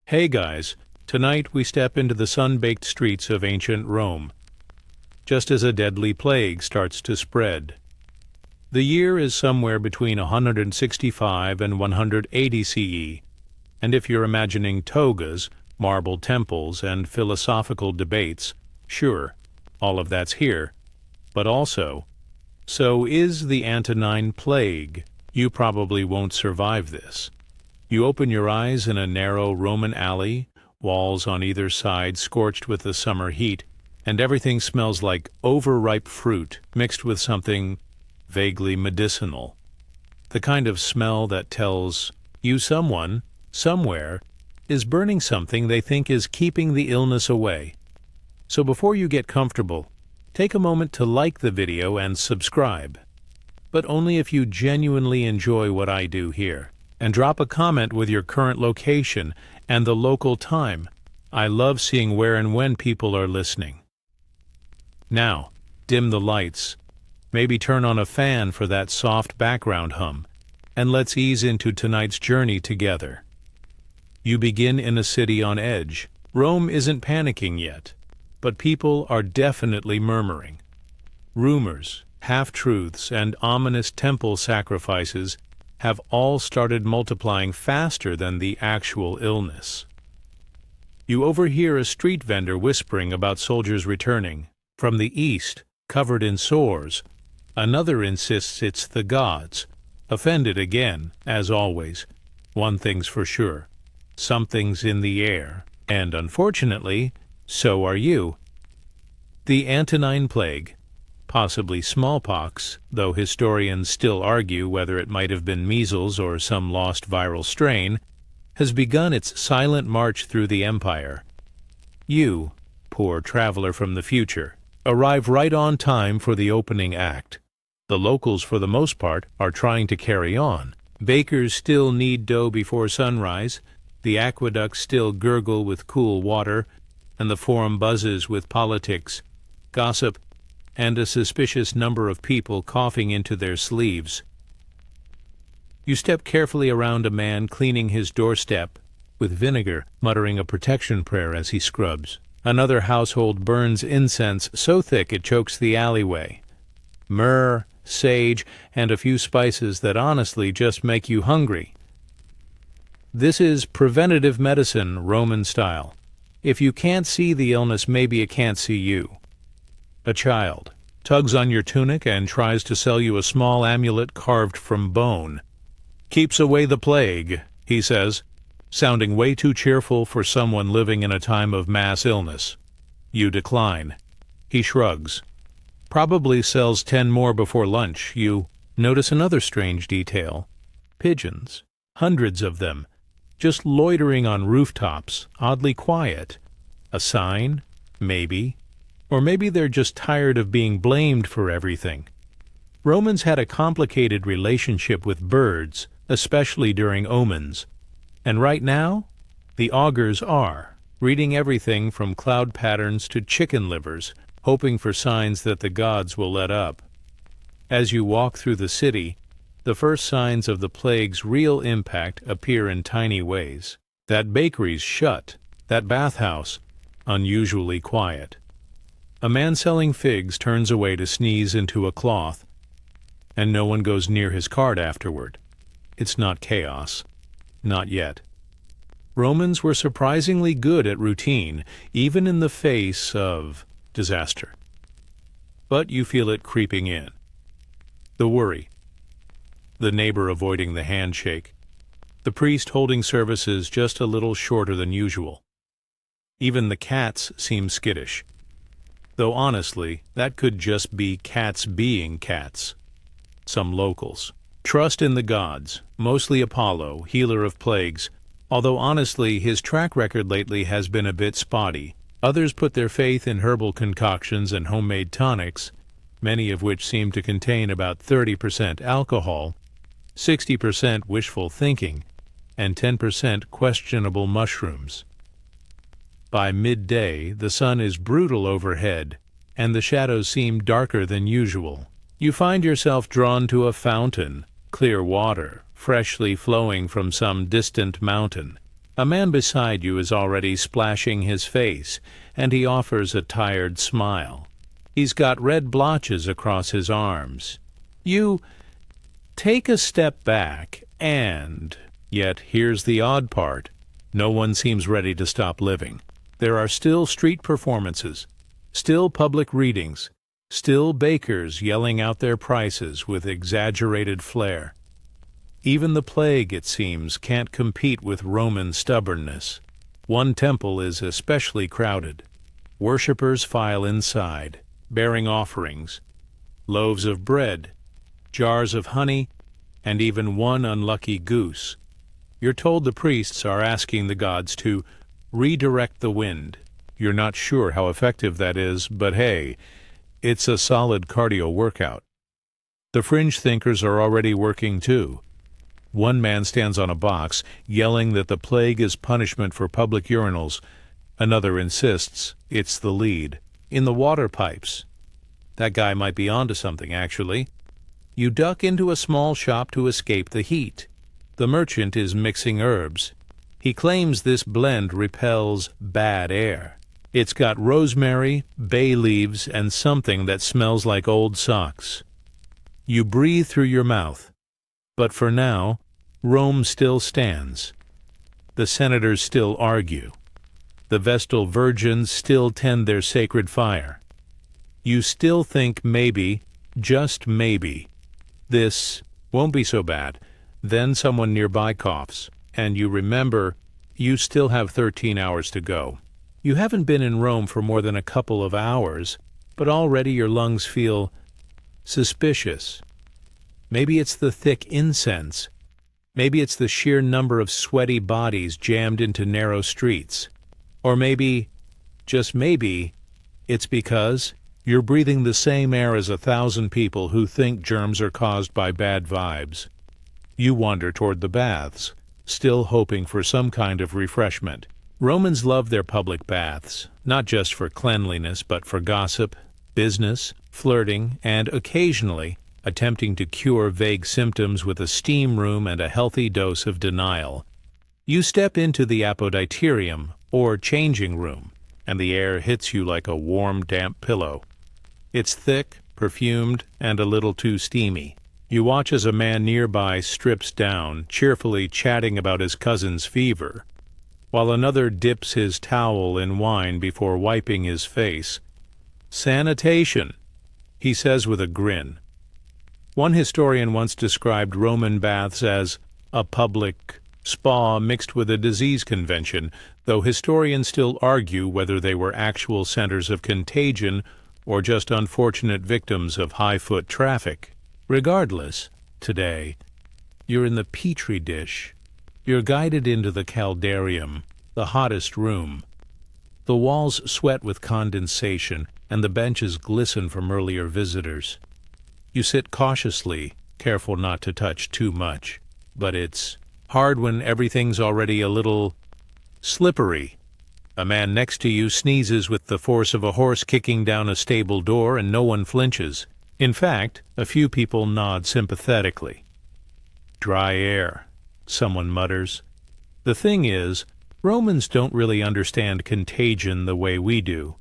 Hey guys, tonight we step into the sun-baked streets of ancient Rome, just as a deadly plague starts to spread. The year is somewhere between 165 and 180 CE, and if you're imagining togas, marble temples, and philosophical debates, sure, all of that's here. But also, so is the Antonine Plague. You probably won't survive this. You open your eyes in a narrow Roman alley, walls on either side scorched with the summer heat, and everything smells like overripe fruit mixed with something vaguely medicinal. The kind of smell that tells you someone, somewhere, is burning something they think is keeping the illness away. So before you get comfortable, take a moment to like the video and subscribe. But only if you genuinely enjoy what I do here. And drop a comment with your current location and the local time. I love seeing where and when people are listening. Now, dim the lights. Maybe turn on a fan for that soft background hum, and let's ease into tonight's journey together. You begin in a city on edge. Rome isn't panicking yet, but people are definitely murmuring. Rumors, half-truths, and ominous temple sacrifices have all started multiplying faster than the actual illness. You overhear a street vendor whispering about soldiers returning from the east, covered in sores. Another insists it's the gods. Offended again, as always. One thing's for sure. Something's in the air. And unfortunately, so are you. The Antonine Plague, possibly smallpox, though historians still argue whether it might have been measles or some lost viral strain, has begun its silent march through the empire. You, poor traveler from the future, arrive right on time for the opening act. The locals, for the most part, are trying to carry on. Bakers still knead dough before sunrise, the aqueducts still gurgle with cool water, and the forum buzzes with politics, gossip, and a suspicious number of people coughing into their sleeves. You step carefully around a man cleaning his doorstep with vinegar, muttering a protection prayer as he scrubs. Another household burns incense so thick it chokes the alleyway. Myrrh, sage, and a few spices that honestly just make you hungry. This is preventative medicine, Roman style. If you can't see the illness, maybe it can't see you. A child tugs on your tunic and tries to sell you a small amulet carved from bone. Keeps away the plague, he says, sounding way too cheerful for someone living in a time of mass illness. You decline. He shrugs. Probably sells 10 more before lunch. You notice another strange detail. Pigeons. Hundreds of them. Just loitering on rooftops, oddly quiet. A sign? Maybe. Or maybe they're just tired of being blamed for everything. Romans had a complicated relationship with birds, especially during omens. And right now, the augurs are, reading everything from cloud patterns to chicken livers, hoping for signs that the gods will let up. As you walk through the city, the first signs of the plague's real impact appear in tiny ways. That bakery's shut, that bathhouse unusually quiet. A man selling figs turns away to sneeze into a cloth, and no one goes near his cart afterward. It's not chaos. Not yet. Romans were surprisingly good at routine, even in the face of disaster. But you feel it creeping in. The worry. The neighbor avoiding the handshake. The priest holding services just a little shorter than usual. Even the cats seem skittish. Though honestly, that could just be cats being cats. Some locals. Trust in the gods, mostly Apollo, healer of plagues, although honestly his track record lately has been a bit spotty. Others put their faith in herbal concoctions and homemade tonics, many of which seem to contain about 30% alcohol, 60% wishful thinking, and 10% questionable mushrooms. By midday, the sun is brutal overhead, and the shadows seem darker than usual. You find yourself drawn to a fountain, clear water, freshly flowing from some distant mountain. A man beside you is already splashing his face, and he offers a tired smile. He's got red blotches across his arms. You take a step back, and yet here's the odd part. No one seems ready to stop living. There are still street performances, still public readings, still bakers yelling out their prices with exaggerated flair. Even the plague, it seems, can't compete with Roman stubbornness. One temple is especially crowded. Worshippers file inside, bearing offerings, loaves of bread, jars of honey, and even one unlucky goose. You're told the priests are asking the gods to redirect the wind. You're not sure how effective that is, but hey, it's a solid cardio workout. The fringe thinkers are already working too. One man stands on a box, yelling that the plague is punishment for public urinals. Another insists it's the lead. In the water pipes. That guy might be onto something, actually. You duck into a small shop to escape the heat. The merchant is mixing herbs. He claims this blend repels bad air. It's got rosemary, bay leaves, and something that smells like old socks. You breathe through your mouth. But for now, Rome still stands. The senators still argue. The Vestal virgins still tend their sacred fire. You still think maybe, just maybe, this won't be so bad. Then someone nearby coughs, and you remember you still have 13 hours to go. You haven't been in Rome for more than a couple of hours, but already your lungs feel suspicious. Maybe it's the thick incense. Maybe it's the sheer number of sweaty bodies jammed into narrow streets. Or maybe, just maybe, it's because you're breathing the same air as 1,000 people who think germs are caused by bad vibes. You wander toward the baths, still hoping for some kind of refreshment. Romans love their public baths, not just for cleanliness, but for gossip, business, flirting, and occasionally attempting to cure vague symptoms with a steam room and a healthy dose of denial. You step into the apoditerium, or changing room, and the air hits you like a warm, damp pillow. It's thick, perfumed, and a little too steamy. You watch as a man nearby strips down, cheerfully chatting about his cousin's fever, while another dips his towel in wine before wiping his face. "Sanitation," he says with a grin. One historian once described Roman baths as a public spa mixed with a disease convention, though historians still argue whether they were actual centers of contagion or just unfortunate victims of high-foot traffic. Regardless, today, you're in the petri dish. You're guided into the caldarium, the hottest room. The walls sweat with condensation, and the benches glisten from earlier visitors. You sit cautiously, careful not to touch too much, but it's hard when everything's already a little slippery. A man next to you sneezes with the force of a horse kicking down a stable door, and no one flinches. In fact, a few people nod sympathetically. "Dry air," someone mutters. The thing is, Romans don't really understand contagion the way we do.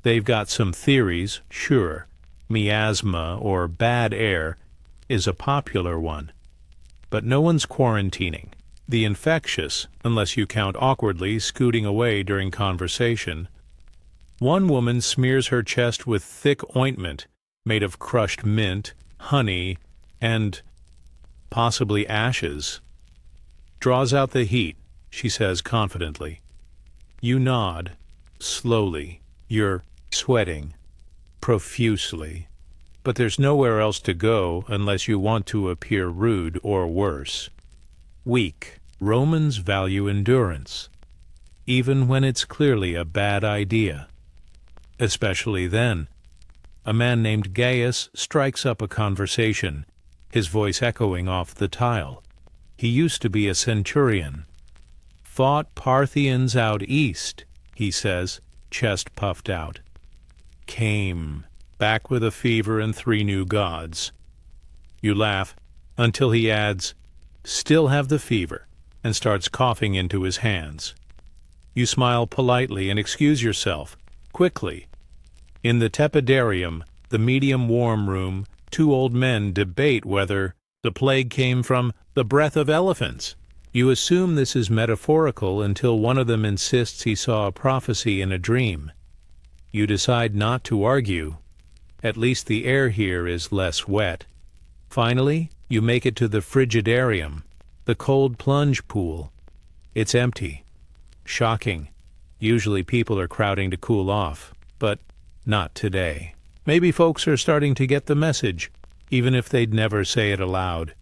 They've got some theories, sure. Miasma, or bad air, is a popular one. But no one's quarantining. The infectious, unless you count awkwardly scooting away during conversation. One woman smears her chest with thick ointment made of crushed mint, honey, and possibly ashes. Draws out the heat, she says confidently. You nod, slowly. You're sweating profusely. But there's nowhere else to go unless you want to appear rude or worse. Weak. Romans value endurance, even when it's clearly a bad idea. Especially then. A man named Gaius strikes up a conversation, his voice echoing off the tile. He used to be a centurion. Fought Parthians out east, he says, chest puffed out. Came, back with a fever and 3 new gods. You laugh, until he adds, still have the fever. and starts coughing into his hands. You smile politely and excuse yourself, quickly. In the tepidarium, the medium-warm room, two old men debate whether the plague came from the breath of elephants. You assume this is metaphorical until one of them insists he saw a prophecy in a dream. You decide not to argue. At least the air here is less wet. Finally, you make it to the frigidarium, the cold plunge pool. It's empty. Shocking. Usually people are crowding to cool off, but not today. Maybe folks are starting to get the message, even if they'd never say it aloud.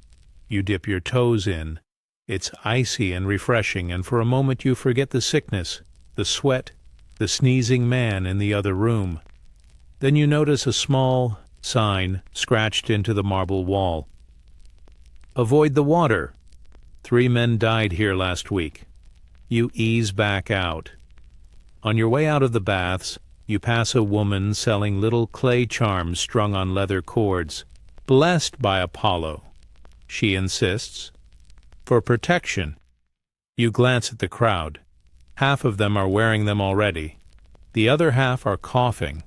You dip your toes in. It's icy and refreshing, and for a moment you forget the sickness, the sweat, the sneezing man in the other room. Then you notice a small sign scratched into the marble wall. Avoid the water. 3 men died here last week. You ease back out. On your way out of the baths, you pass a woman selling little clay charms strung on leather cords. Blessed by Apollo, she insists. For protection. You glance at the crowd. Half of them are wearing them already. The other half are coughing.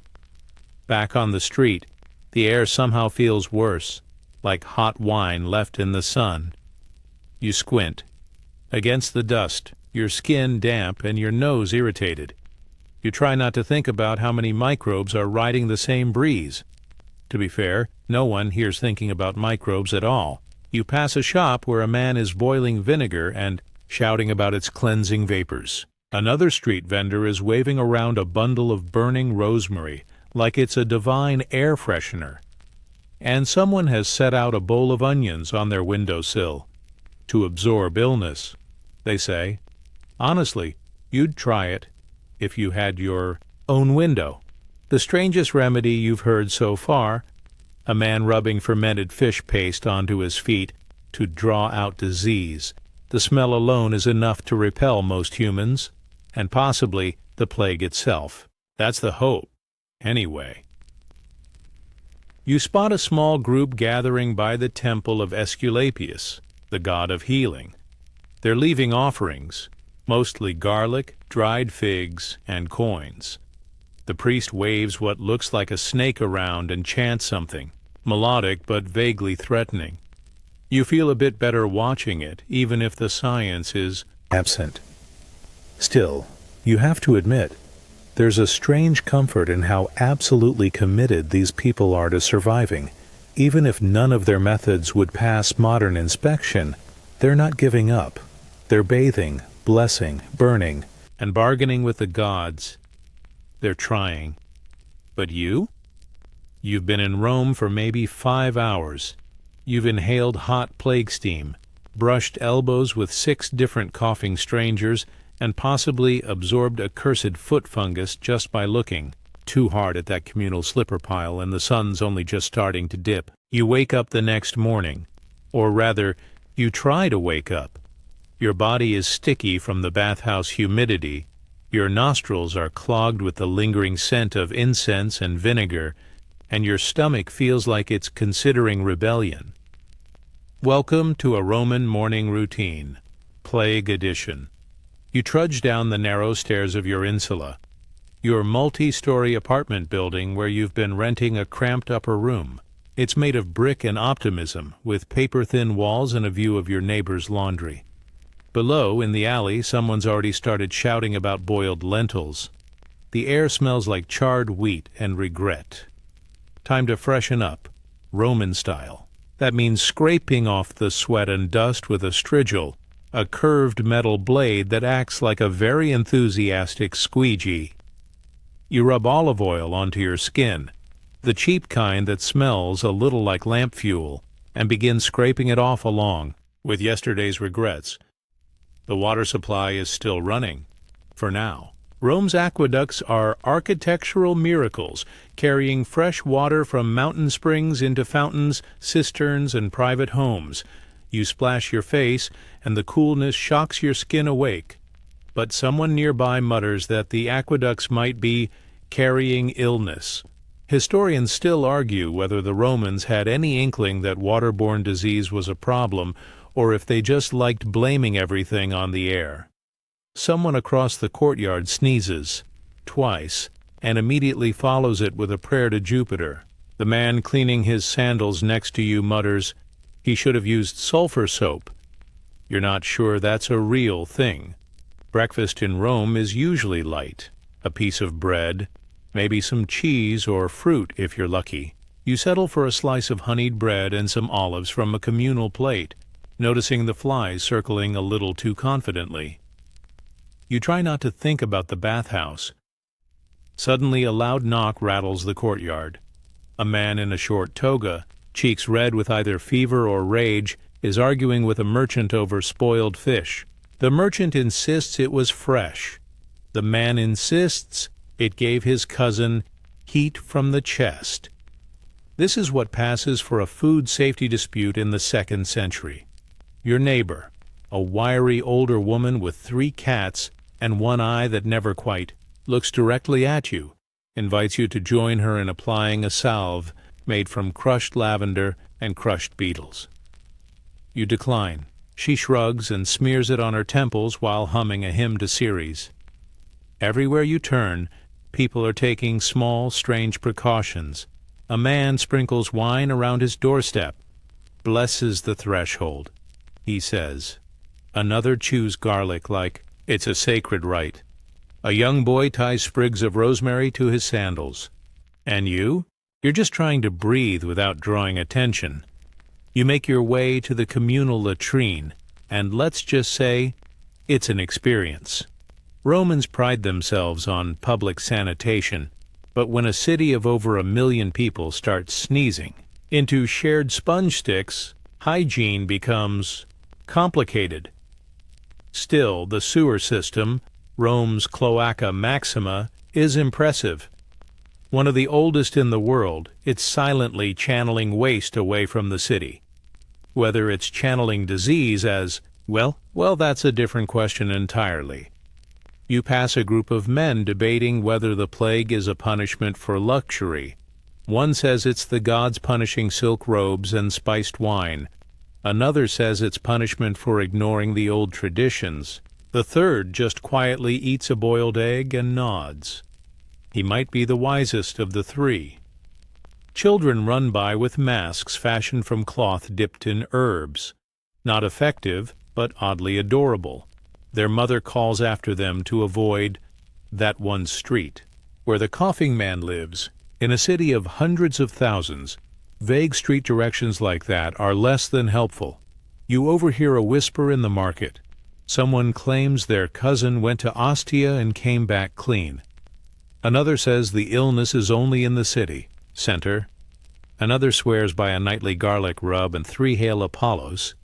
Back on the street, the air somehow feels worse, like hot wine left in the sun. You squint. Against the dust, your skin damp and your nose irritated. You try not to think about how many microbes are riding the same breeze. To be fair, no one here's thinking about microbes at all. You pass a shop where a man is boiling vinegar and shouting about its cleansing vapors. Another street vendor is waving around a bundle of burning rosemary like it's a divine air freshener. And someone has set out a bowl of onions on their windowsill. To absorb illness, they say. Honestly, you'd try it if you had your own window. The strangest remedy you've heard so far, a man rubbing fermented fish paste onto his feet to draw out disease. The smell alone is enough to repel most humans, and possibly the plague itself. That's the hope, anyway. You spot a small group gathering by the temple of Aesculapius, the god of healing. They're leaving offerings, mostly garlic, dried figs, and coins. The priest waves what looks like a snake around and chants something, melodic but vaguely threatening. You feel a bit better watching it, even if the science is absent. Still, you have to admit, there's a strange comfort in how absolutely committed these people are to surviving. Even if none of their methods would pass modern inspection, they're not giving up. They're bathing, blessing, burning, and bargaining with the gods. They're trying. But you? You've been in Rome for maybe 5 hours. You've inhaled hot plague steam, brushed elbows with 6 different coughing strangers, and possibly absorbed accursed foot fungus just by looking too hard at that communal slipper pile, and the sun's only just starting to dip. You wake up the next morning, or rather, you try to wake up. Your body is sticky from the bathhouse humidity, your nostrils are clogged with the lingering scent of incense and vinegar, and your stomach feels like it's considering rebellion. Welcome to a Roman morning routine, Plague Edition. You trudge down the narrow stairs of your insula, your multi-story apartment building where you've been renting a cramped upper room. It's made of brick and optimism, with paper-thin walls and a view of your neighbor's laundry. Below, in the alley, someone's already started shouting about boiled lentils. The air smells like charred wheat and regret. Time to freshen up, Roman style. That means scraping off the sweat and dust with a strigil, a curved metal blade that acts like a very enthusiastic squeegee. You rub olive oil onto your skin, the cheap kind that smells a little like lamp fuel, and begin scraping it off along with yesterday's regrets. The water supply is still running, for now. Rome's aqueducts are architectural miracles, carrying fresh water from mountain springs into fountains, cisterns, and private homes. You splash your face, and the coolness shocks your skin awake. But someone nearby mutters that the aqueducts might be carrying illness. Historians still argue whether the Romans had any inkling that waterborne disease was a problem, or if they just liked blaming everything on the air. Someone across the courtyard sneezes, twice, and immediately follows it with a prayer to Jupiter. The man cleaning his sandals next to you mutters, "He should have used sulfur soap." You're not sure that's a real thing. Breakfast in Rome is usually light. A piece of bread, maybe some cheese or fruit if you're lucky. You settle for a slice of honeyed bread and some olives from a communal plate, noticing the flies circling a little too confidently. You try not to think about the bathhouse. Suddenly a loud knock rattles the courtyard. A man in a short toga, cheeks red with either fever or rage, is arguing with a merchant over spoiled fish. The merchant insists it was fresh. The man insists it gave his cousin heat from the chest. This is what passes for a food safety dispute in the 2nd century. Your neighbor, a wiry older woman with 3 cats and one eye that never quite looks directly at you, invites you to join her in applying a salve made from crushed lavender and crushed beetles. You decline. She shrugs and smears it on her temples while humming a hymn to Ceres. Everywhere you turn, people are taking small, strange precautions. A man sprinkles wine around his doorstep, blesses the threshold. He says. Another chews garlic like it's a sacred rite. A young boy ties sprigs of rosemary to his sandals. And you? You're just trying to breathe without drawing attention. You make your way to the communal latrine, and let's just say, it's an experience. Romans pride themselves on public sanitation, but when a city of over 1 million people starts sneezing into shared sponge sticks, hygiene becomes complicated. Still, the sewer system, Rome's Cloaca Maxima, is impressive. One of the oldest in the world, it's silently channeling waste away from the city. Whether it's channeling disease as, well, that's a different question entirely. You pass a group of men debating whether the plague is a punishment for luxury. One says it's the gods punishing silk robes and spiced wine. Another says it's punishment for ignoring the old traditions. The third just quietly eats a boiled egg and nods. He might be the wisest of the 3. Children run by with masks fashioned from cloth dipped in herbs. Not effective, but oddly adorable. Their mother calls after them to avoid that one street where the coughing man lives. In a city of hundreds of thousands, vague street directions like that are less than helpful. You overhear a whisper in the market. Someone claims their cousin went to Ostia and came back clean. Another says the illness is only in the city center. Another swears by a nightly garlic rub and 3 hail Apollos.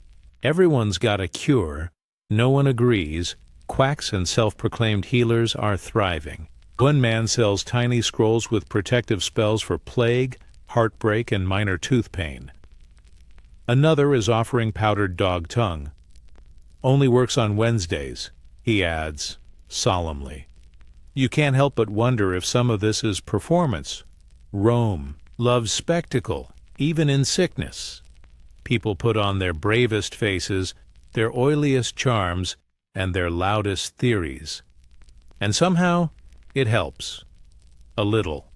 Everyone's got a cure. No one agrees. Quacks and self-proclaimed healers are thriving. One man sells tiny scrolls with protective spells for plague, heartbreak, and minor tooth pain. Another is offering powdered dog tongue. Only works on Wednesdays, he adds, solemnly. You can't help but wonder if some of this is performance. Rome loves spectacle, even in sickness. People put on their bravest faces, their oiliest charms, and their loudest theories. And somehow, it helps. A little.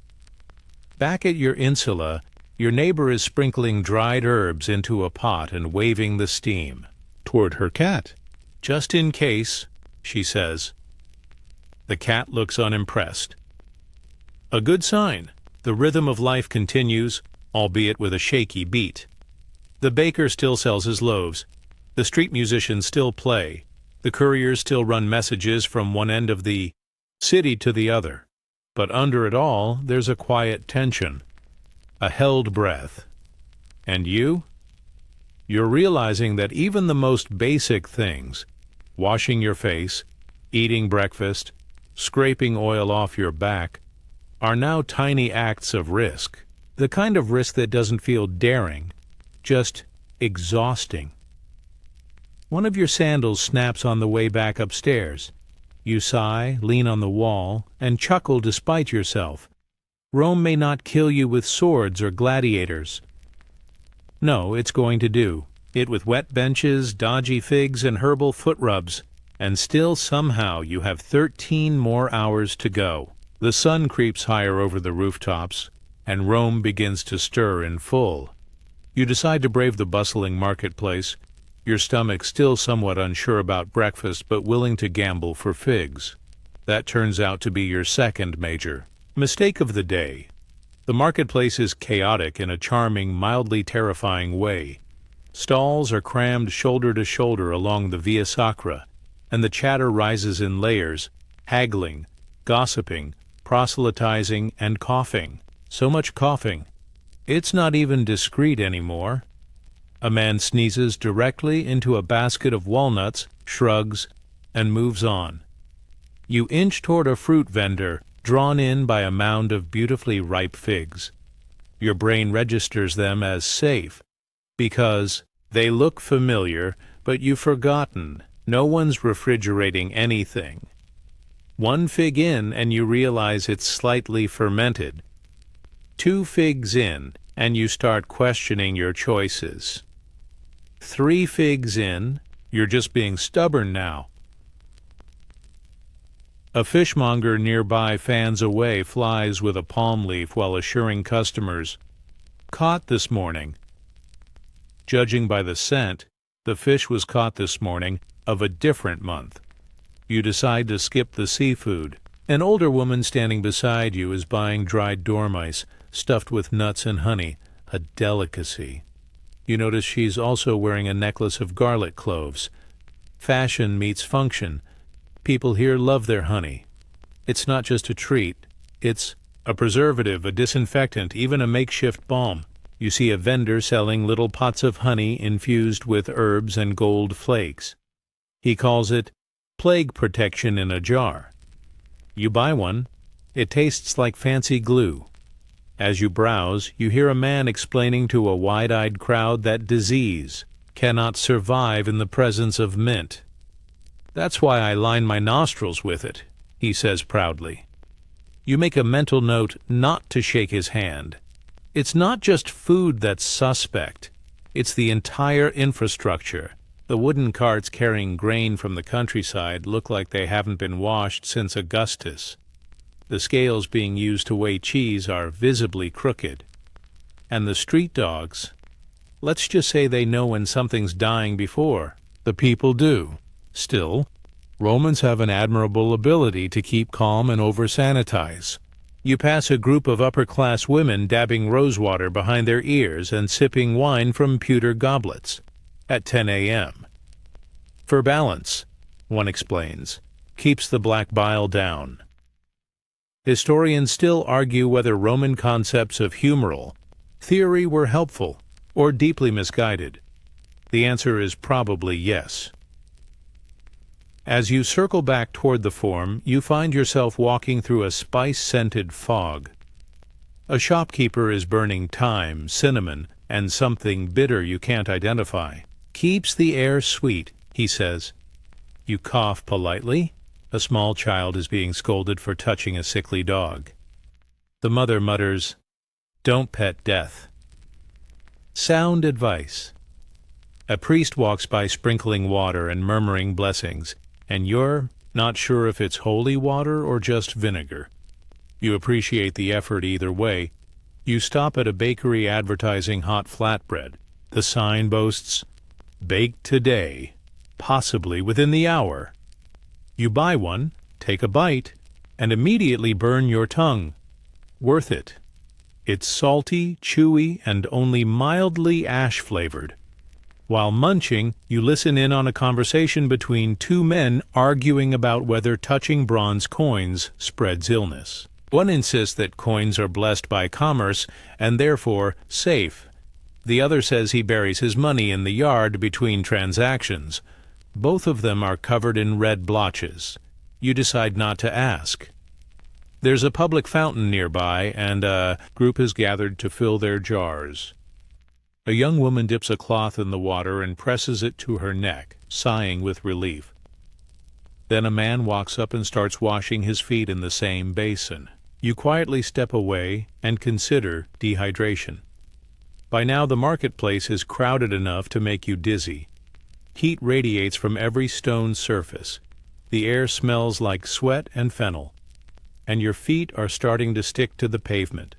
Back at your insula, your neighbor is sprinkling dried herbs into a pot and waving the steam toward her cat. Just in case, she says. The cat looks unimpressed. A good sign. The rhythm of life continues, albeit with a shaky beat. The baker still sells his loaves. The street musicians still play. The couriers still run messages from one end of the city to the other. But under it all, there's a quiet tension, a held breath. And you? You're realizing that even the most basic things, washing your face, eating breakfast, scraping oil off your back, are now tiny acts of risk. The kind of risk that doesn't feel daring, just exhausting. One of your sandals snaps on the way back upstairs. You sigh, lean on the wall, and chuckle despite yourself. Rome may not kill you with swords or gladiators. No, it's going to do. it with wet benches, dodgy figs, and herbal foot rubs, and still somehow you have 13 more hours to go. The sun creeps higher over the rooftops, and Rome begins to stir in full. You decide to brave the bustling marketplace, your stomach still somewhat unsure about breakfast but willing to gamble for figs. That turns out to be your second major mistake of the day. The marketplace is chaotic in a charming, mildly terrifying way. Stalls are crammed shoulder to shoulder along the Via Sacra, and the chatter rises in layers, haggling, gossiping, proselytizing, and coughing. So much coughing. It's not even discreet anymore. A man sneezes directly into a basket of walnuts, shrugs, and moves on. You inch toward a fruit vendor, drawn in by a mound of beautifully ripe figs. Your brain registers them as safe, because they look familiar, but you've forgotten. No one's refrigerating anything. One fig in, and you realize it's slightly fermented. 2 figs in, and you start questioning your choices. 3 figs in, you're just being stubborn now. A fishmonger nearby fans away flies with a palm leaf while assuring customers, "Caught this morning." Judging by the scent, the fish was caught this morning of a different month. You decide to skip the seafood. An older woman standing beside you is buying dried dormice, stuffed with nuts and honey, a delicacy. You notice she's also wearing a necklace of garlic cloves. Fashion meets function. People here love their honey. It's not just a treat. It's a preservative, a disinfectant, even a makeshift balm. You see a vendor selling little pots of honey infused with herbs and gold flakes. He calls it plague protection in a jar. You buy one. It tastes like fancy glue. As you browse, you hear a man explaining to a wide-eyed crowd that disease cannot survive in the presence of mint. "That's why I line my nostrils with it," he says proudly. You make a mental note not to shake his hand. It's not just food that's suspect. It's the entire infrastructure. The wooden carts carrying grain from the countryside look like they haven't been washed since Augustus. The scales being used to weigh cheese are visibly crooked. And the street dogs, let's just say they know when something's dying before the people do. Still, Romans have an admirable ability to keep calm and over-sanitize. You pass a group of upper-class women dabbing rosewater behind their ears and sipping wine from pewter goblets at 10 a.m. For balance, one explains, keeps the black bile down. Historians still argue whether Roman concepts of humoral theory were helpful or deeply misguided. The answer is probably yes. As you circle back toward the Forum, you find yourself walking through a spice-scented fog. A shopkeeper is burning thyme, cinnamon, and something bitter you can't identify. "Keeps the air sweet," he says. You cough politely. A small child is being scolded for touching a sickly dog. The mother mutters, "Don't pet death." Sound advice. A priest walks by sprinkling water and murmuring blessings, and you're not sure if it's holy water or just vinegar. You appreciate the effort either way. You stop at a bakery advertising hot flatbread. The sign boasts, "Baked today, possibly within the hour." You buy one, take a bite, and immediately burn your tongue. Worth it. It's salty, chewy, and only mildly ash-flavored. While munching, you listen in on a conversation between 2 men arguing about whether touching bronze coins spreads illness. One insists that coins are blessed by commerce and therefore safe. The other says he buries his money in the yard between transactions. Both of them are covered in red blotches. You decide not to ask. There's a public fountain nearby, and a group is gathered to fill their jars. A young woman dips a cloth in the water and presses it to her neck, sighing with relief. Then a man walks up and starts washing his feet in the same basin. You quietly step away and consider dehydration. By now the marketplace is crowded enough to make you dizzy. Heat radiates from every stone surface. The air smells like sweat and fennel, and your feet are starting to stick to the pavement.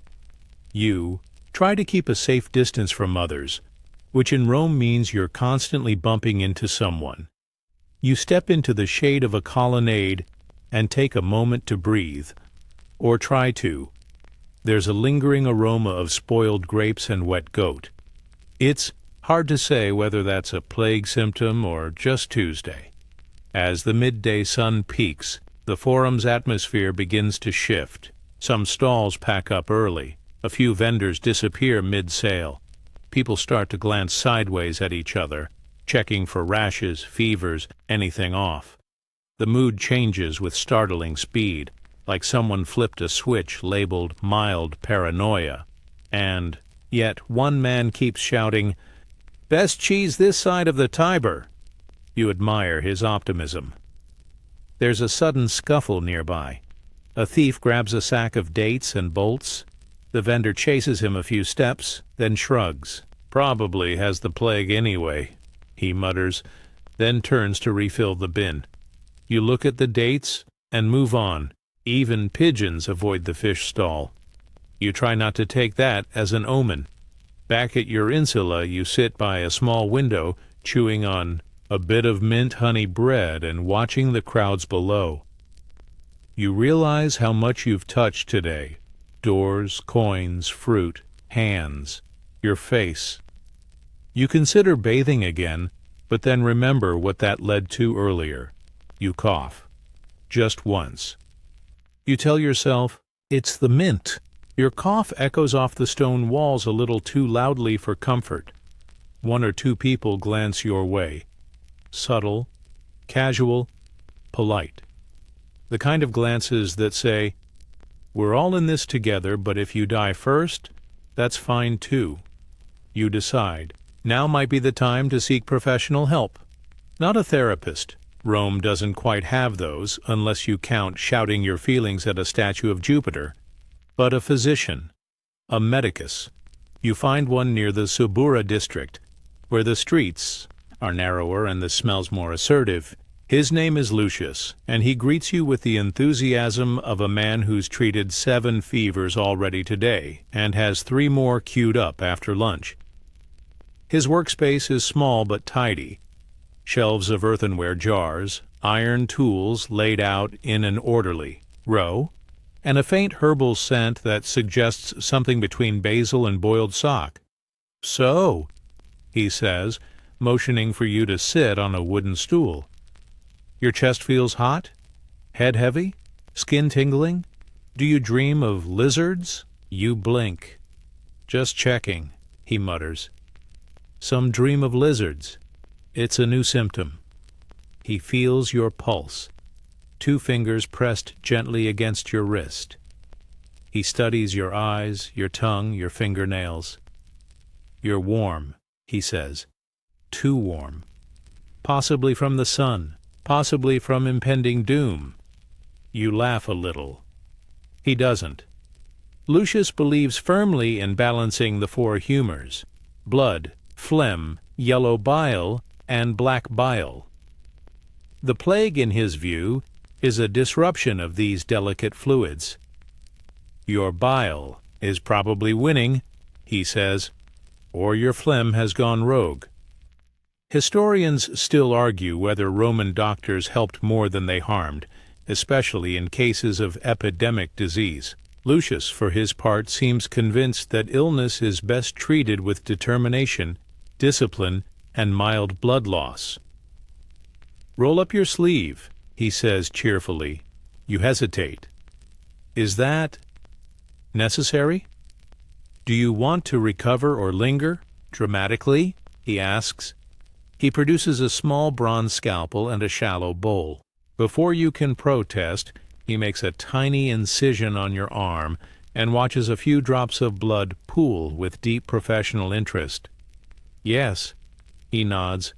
You try to keep a safe distance from others, which in Rome means you're constantly bumping into someone. You step into the shade of a colonnade and take a moment to breathe, or try to. There's a lingering aroma of spoiled grapes and wet goat. It's hard to say whether that's a plague symptom or just Tuesday. As the midday sun peaks, the forum's atmosphere begins to shift. Some stalls pack up early. A few vendors disappear mid-sale. People start to glance sideways at each other, checking for rashes, fevers, anything off. The mood changes with startling speed, like someone flipped a switch labeled mild paranoia. And yet one man keeps shouting, "Best cheese this side of the Tiber." You admire his optimism. There's a sudden scuffle nearby. A thief grabs a sack of dates and bolts. The vendor chases him a few steps, then shrugs. "Probably has the plague anyway," he mutters, then turns to refill the bin. You look at the dates and move on. Even pigeons avoid the fish stall. You try not to take that as an omen. Back at your insula, you sit by a small window, chewing on a bit of mint honey bread and watching the crowds below. You realize how much you've touched today. Doors, coins, fruit, hands, your face. You consider bathing again, but then remember what that led to earlier. You cough. Just once. You tell yourself, it's the mint. Your cough echoes off the stone walls a little too loudly for comfort. One or two people glance your way. Subtle, casual, polite. The kind of glances that say, "We're all in this together, but if you die first, that's fine too." You decide, now might be the time to seek professional help. Not a therapist. Rome doesn't quite have those, unless you count shouting your feelings at a statue of Jupiter. But a physician, a medicus. You find one near the Subura district, where the streets are narrower and the smells more assertive. His name is Lucius, and he greets you with the enthusiasm of a man who's treated 7 fevers already today, and has 3 more queued up after lunch. His workspace is small but tidy. Shelves of earthenware jars, iron tools laid out in an orderly row, and a faint herbal scent that suggests something between basil and boiled sock. "So," he says, motioning for you to sit on a wooden stool. Your chest feels hot? Head heavy? Skin tingling? Do you dream of lizards? You blink. "Just checking," he mutters. "Some dream of lizards. It's a new symptom." He feels your pulse. 2 fingers pressed gently against your wrist. He studies your eyes, your tongue, your fingernails. "You're warm," he says. "Too warm. Possibly from the sun, possibly from impending doom." You laugh a little. He doesn't. Lucius believes firmly in balancing the 4 humors: blood, phlegm, yellow bile, and black bile. The plague, in his view, is a disruption of these delicate fluids. "Your bile is probably winning," he says, "or your phlegm has gone rogue." Historians still argue whether Roman doctors helped more than they harmed, especially in cases of epidemic disease. Lucius, for his part, seems convinced that illness is best treated with determination, discipline, and mild blood loss. "Roll up your sleeve," he says cheerfully. You hesitate. Is that necessary? "Do you want to recover or linger? Dramatically?" he asks. He produces a small bronze scalpel and a shallow bowl. Before you can protest, he makes a tiny incision on your arm and watches a few drops of blood pool with deep professional interest. "Yes," he nods,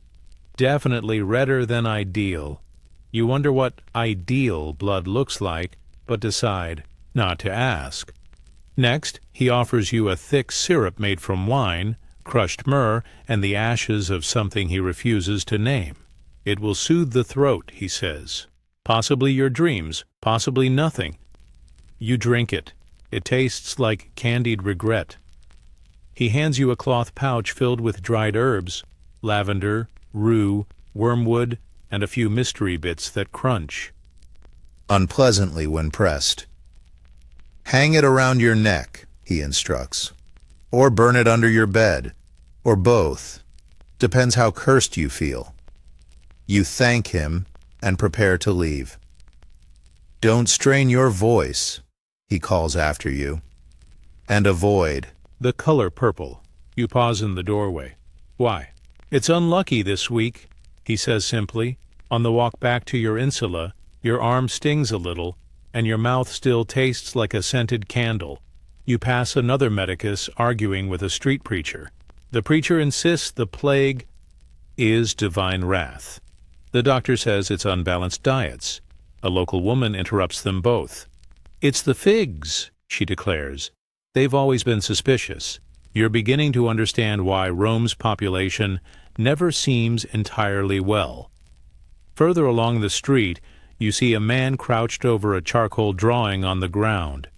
"definitely redder than ideal." You wonder what ideal blood looks like, but decide not to ask. Next, he offers you a thick syrup made from wine, crushed myrrh, and the ashes of something he refuses to name. It will soothe the throat, he says. Possibly your dreams, possibly nothing. You drink it. It tastes like candied regret. He hands you a cloth pouch filled with dried herbs, lavender, rue, wormwood, and a few mystery bits that crunch. Unpleasantly when pressed. Hang it around your neck, he instructs. Or burn it under your bed. Or both. Depends how cursed you feel. You thank him and prepare to leave. Don't strain your voice, he calls after you. And avoid. The color purple. You pause in the doorway. Why? It's unlucky this week, he says simply. On the walk back to your insula, your arm stings a little, and your mouth still tastes like a scented candle. You pass another medicus arguing with a street preacher. The preacher insists the plague is divine wrath. The doctor says it's unbalanced diets. A local woman interrupts them both. It's the figs, she declares. They've always been suspicious. You're beginning to understand why Rome's population never seems entirely well. Further along the street, you see a man crouched over a charcoal drawing on the ground.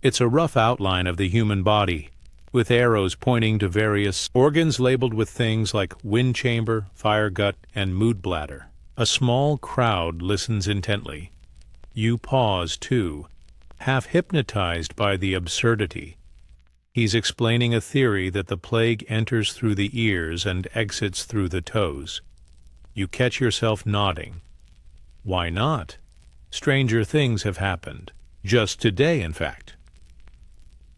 It's a rough outline of the human body, with arrows pointing to various organs labeled with things like wind chamber, fire gut, and mood bladder. A small crowd listens intently. You pause, too, half hypnotized by the absurdity. He's explaining a theory that the plague enters through the ears and exits through the toes. You catch yourself nodding. Why not? Stranger things have happened. Just today, in fact.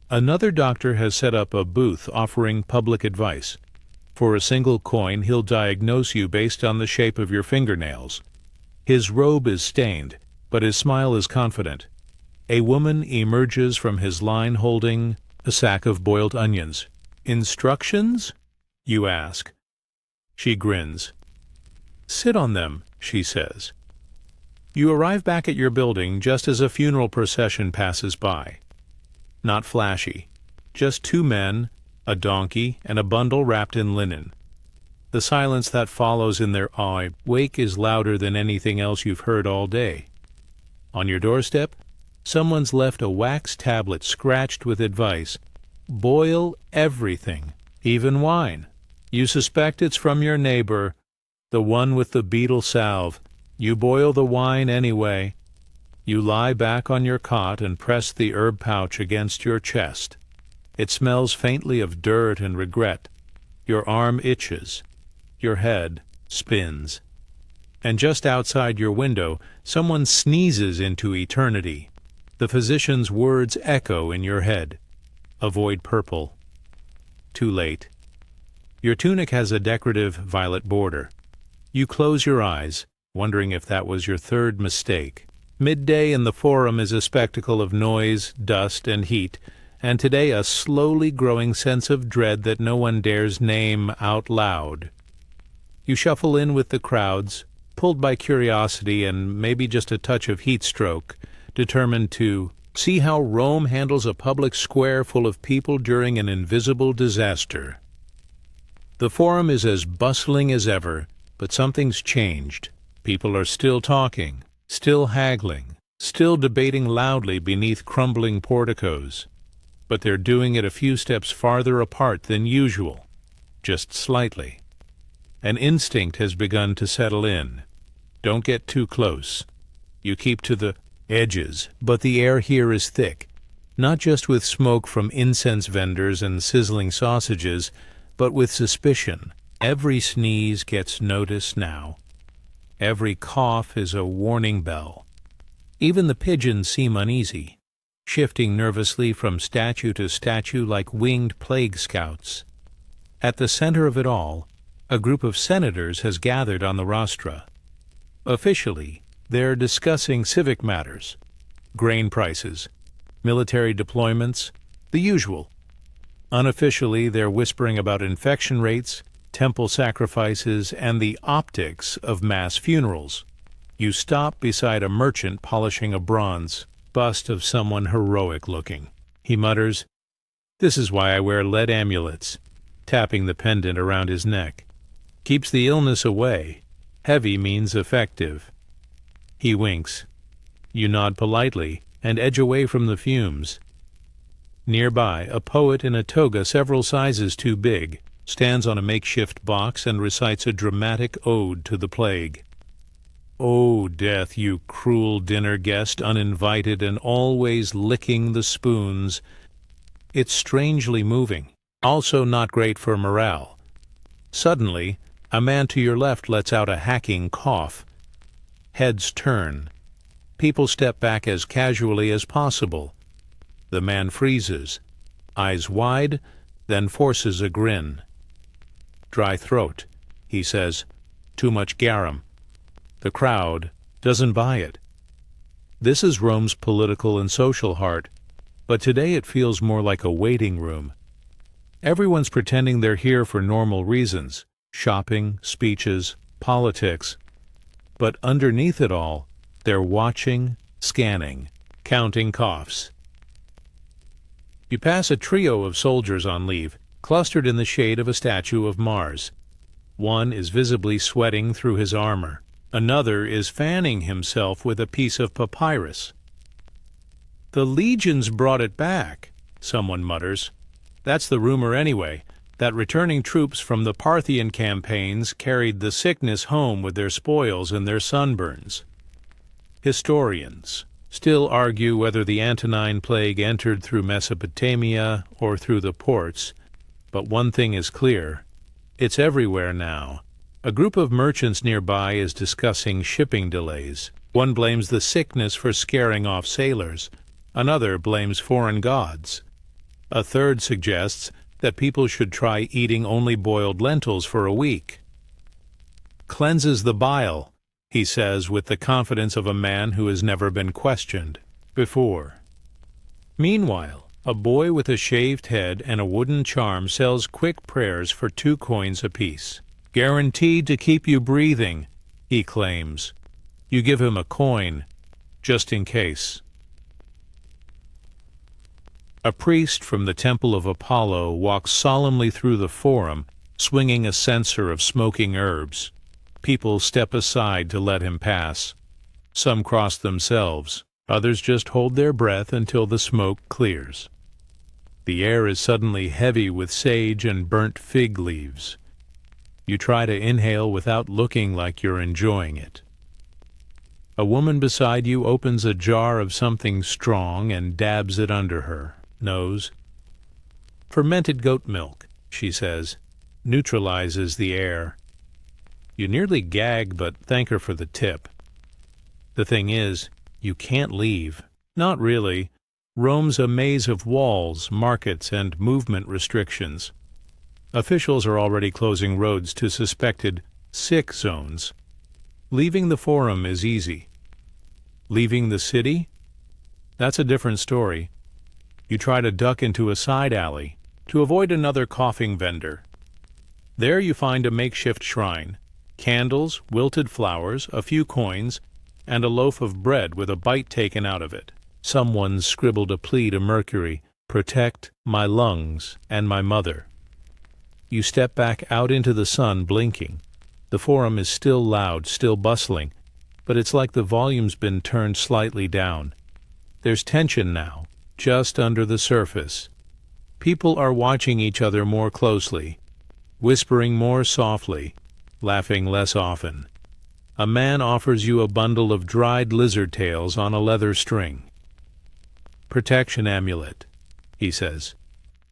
Another doctor has set up a booth offering public advice. For a single coin, he'll diagnose you based on the shape of your fingernails. His robe is stained, but his smile is confident. A woman emerges from his line holding a sack of boiled onions. Instructions? You ask. She grins. Sit on them, she says. You arrive back at your building just as a funeral procession passes by. Not flashy. Just two men, a donkey, and a bundle wrapped in linen. The silence that follows in their wake is louder than anything else you've heard all day. On your doorstep, someone's left a wax tablet scratched with advice. Boil everything, even wine. You suspect it's from your neighbor, the one with the beetle salve. You boil the wine anyway. You lie back on your cot and press the herb pouch against your chest. It smells faintly of dirt and regret. Your arm itches. Your head spins. And just outside your window, someone sneezes into eternity. The physician's words echo in your head. Avoid purple. Too late. Your tunic has a decorative violet border. You close your eyes, wondering if that was your third mistake. Midday in the Forum is a spectacle of noise, dust, and heat, and today a slowly growing sense of dread that no one dares name out loud. You shuffle in with the crowds, pulled by curiosity and maybe just a touch of heat stroke, determined to see how Rome handles a public square full of people during an invisible disaster. The Forum is as bustling as ever, but something's changed. People are still talking, still haggling, still debating loudly beneath crumbling porticos. But they're doing it a few steps farther apart than usual, just slightly. An instinct has begun to settle in. Don't get too close. You keep to the edges, but the air here is thick, not just with smoke from incense vendors and sizzling sausages, but with suspicion. Every sneeze gets noticed now. Every cough is a warning bell. Even the pigeons seem uneasy, shifting nervously from statue to statue like winged plague scouts. At the center of it all, a group of senators has gathered on the rostra. Officially, they're discussing civic matters, grain prices, military deployments, the usual. Unofficially, they're whispering about infection rates, temple sacrifices, and the optics of mass funerals. You stop beside a merchant polishing a bronze bust of someone heroic looking. He mutters, "This is why I wear lead amulets," tapping the pendant around his neck. "Keeps the illness away. Heavy means effective." He winks. You nod politely and edge away from the fumes. Nearby, a poet in a toga several sizes too big stands on a makeshift box and recites a dramatic ode to the plague. "O death, you cruel dinner guest, uninvited and always licking the spoons." It's strangely moving, also not great for morale. Suddenly, a man to your left lets out a hacking cough. Heads turn. People step back as casually as possible. The man freezes, eyes wide, then forces a grin. "Dry throat," he says. "Too much garum." The crowd doesn't buy it. This is Rome's political and social heart, but today it feels more like a waiting room. Everyone's pretending they're here for normal reasons: shopping, speeches, politics. But underneath it all, they're watching, scanning, counting coughs. You pass a trio of soldiers on leave, clustered in the shade of a statue of Mars. One is visibly sweating through his armor. Another is fanning himself with a piece of papyrus. "The legions brought it back," someone mutters. "That's the rumor anyway, that returning troops from the Parthian campaigns carried the sickness home with their spoils and their sunburns." Historians still argue whether the Antonine Plague entered through Mesopotamia or through the ports, but one thing is clear: it's everywhere now. A group of merchants nearby is discussing shipping delays. One blames the sickness for scaring off sailors. Another blames foreign gods. A third suggests that people should try eating only boiled lentils for a week. "Cleanses the bile," he says with the confidence of a man who has never been questioned before. Meanwhile, a boy with a shaved head and a wooden charm sells quick prayers for 2 coins apiece. "Guaranteed to keep you breathing," he claims. You give him a coin, just in case. A priest from the Temple of Apollo walks solemnly through the forum, swinging a censer of smoking herbs. People step aside to let him pass. Some cross themselves. Others just hold their breath until the smoke clears. The air is suddenly heavy with sage and burnt fig leaves. You try to inhale without looking like you're enjoying it. A woman beside you opens a jar of something strong and dabs it under her nose. "Fermented goat milk," she says, "neutralizes the air." You nearly gag, but thank her for the tip. The thing is, you can't leave. Not really. Rome's a maze of walls, markets, and movement restrictions. Officials are already closing roads to suspected sick zones. Leaving the forum is easy. Leaving the city? That's a different story. You try to duck into a side alley to avoid another coughing vendor. There you find a makeshift shrine, candles, wilted flowers, a few coins, and a loaf of bread with a bite taken out of it. Someone's scribbled a plea to Mercury: "Protect my lungs and my mother." You step back out into the sun, blinking. The forum is still loud, still bustling, but it's like the volume's been turned slightly down. There's tension now, just under the surface. People are watching each other more closely, whispering more softly, laughing less often. A man offers you a bundle of dried lizard tails on a leather string. "Protection amulet," he says.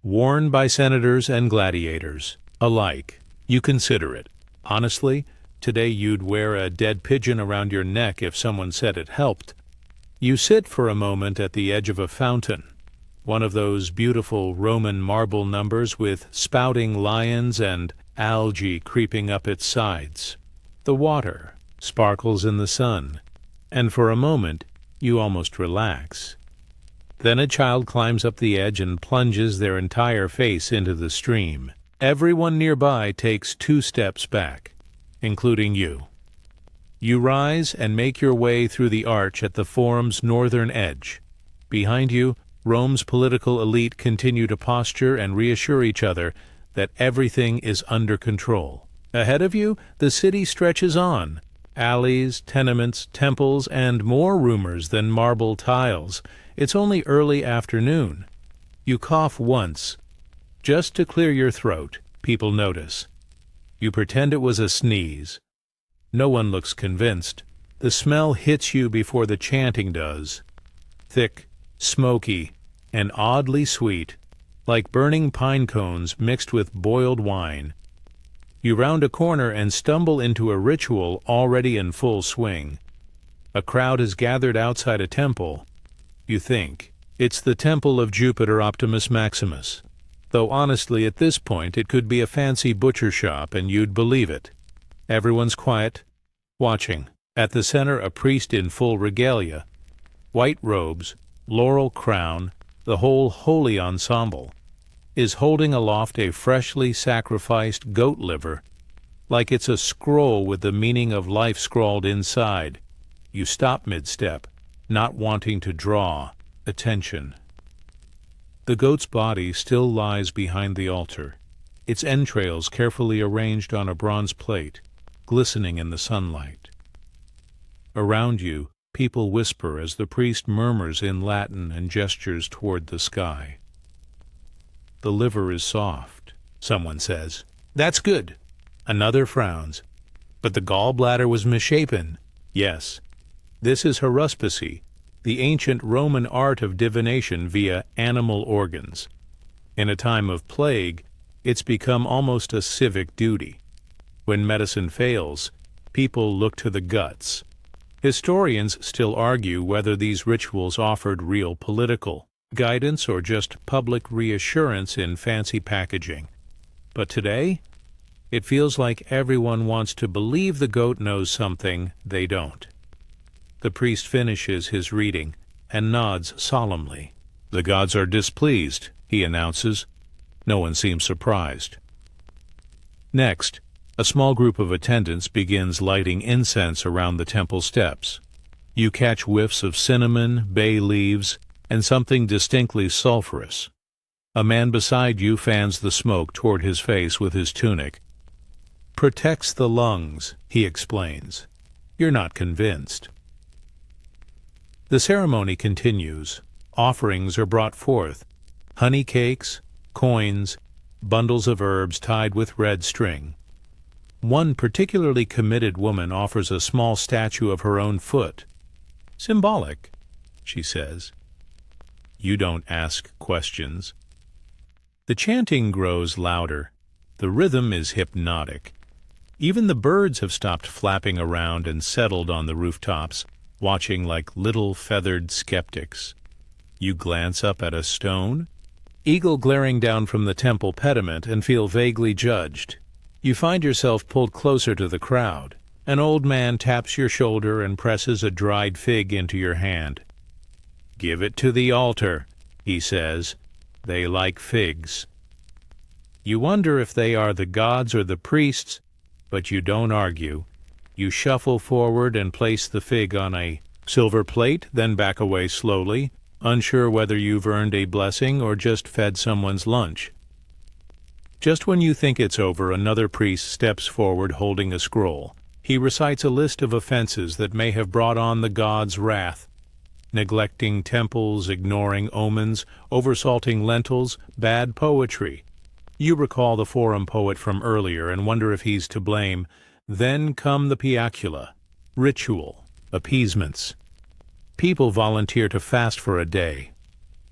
"Worn by senators and gladiators alike. You consider it. Honestly, today you'd wear a dead pigeon around your neck if someone said it helped." You sit for a moment at the edge of a fountain, one of those beautiful Roman marble numbers with spouting lions and algae creeping up its sides. The water sparkles in the sun, and for a moment you almost relax. Then a child climbs up the edge and plunges their entire face into the stream. Everyone nearby takes 2 steps back, including you. You rise and make your way through the arch at the forum's northern edge. Behind you, Rome's political elite continue to posture and reassure each other that everything is under control. Ahead of you, the city stretches on. Alleys, tenements, temples, and more rumors than marble tiles. It's only early afternoon. You cough once, just to clear your throat. People notice. You pretend it was a sneeze. No one looks convinced. The smell hits you before the chanting does. Thick, smoky, and oddly sweet, like burning pine cones mixed with boiled wine. You round a corner and stumble into a ritual already in full swing. A crowd has gathered outside a temple. You think, it's the temple of Jupiter Optimus Maximus. Though honestly at this point it could be a fancy butcher shop and you'd believe it. Everyone's quiet, watching. At the center a priest in full regalia. White robes, laurel crown, the whole holy ensemble, is holding aloft a freshly sacrificed goat liver, like it's a scroll with the meaning of life scrawled inside. You stop mid-step, not wanting to draw attention. The goat's body still lies behind the altar, its entrails carefully arranged on a bronze plate, glistening in the sunlight. Around you, people whisper as the priest murmurs in Latin and gestures toward the sky. The liver is soft, someone says. That's good. Another frowns. But the gallbladder was misshapen. Yes. This is haruspicy, the ancient Roman art of divination via animal organs. In a time of plague, it's become almost a civic duty. When medicine fails, people look to the guts. Historians still argue whether these rituals offered real political guidance or just public reassurance in fancy packaging. But today, it feels like everyone wants to believe the goat knows something they don't. The priest finishes his reading and nods solemnly. The gods are displeased, he announces. No one seems surprised. Next, a small group of attendants begins lighting incense around the temple steps. You catch whiffs of cinnamon, bay leaves, and something distinctly sulphurous. A man beside you fans the smoke toward his face with his tunic. Protects the lungs, he explains. You're not convinced. The ceremony continues. Offerings are brought forth. Honey cakes, coins, bundles of herbs tied with red string. One particularly committed woman offers a small statue of her own foot. Symbolic, she says. You don't ask questions. The chanting grows louder. The rhythm is hypnotic. Even the birds have stopped flapping around and settled on the rooftops, watching like little feathered skeptics. You glance up at a stone, eagle glaring down from the temple pediment, and feel vaguely judged. You find yourself pulled closer to the crowd. An old man taps your shoulder and presses a dried fig into your hand. Give it to the altar, he says. They like figs. You wonder if they are the gods or the priests, but you don't argue. You shuffle forward and place the fig on a silver plate, then back away slowly, unsure whether you've earned a blessing or just fed someone's lunch. Just when you think it's over, another priest steps forward holding a scroll. He recites a list of offenses that may have brought on the gods' wrath. Neglecting temples, ignoring omens, oversalting lentils, bad poetry. You recall the forum poet from earlier and wonder if he's to blame. Then come the piacula, ritual, appeasements. People volunteer to fast for a day.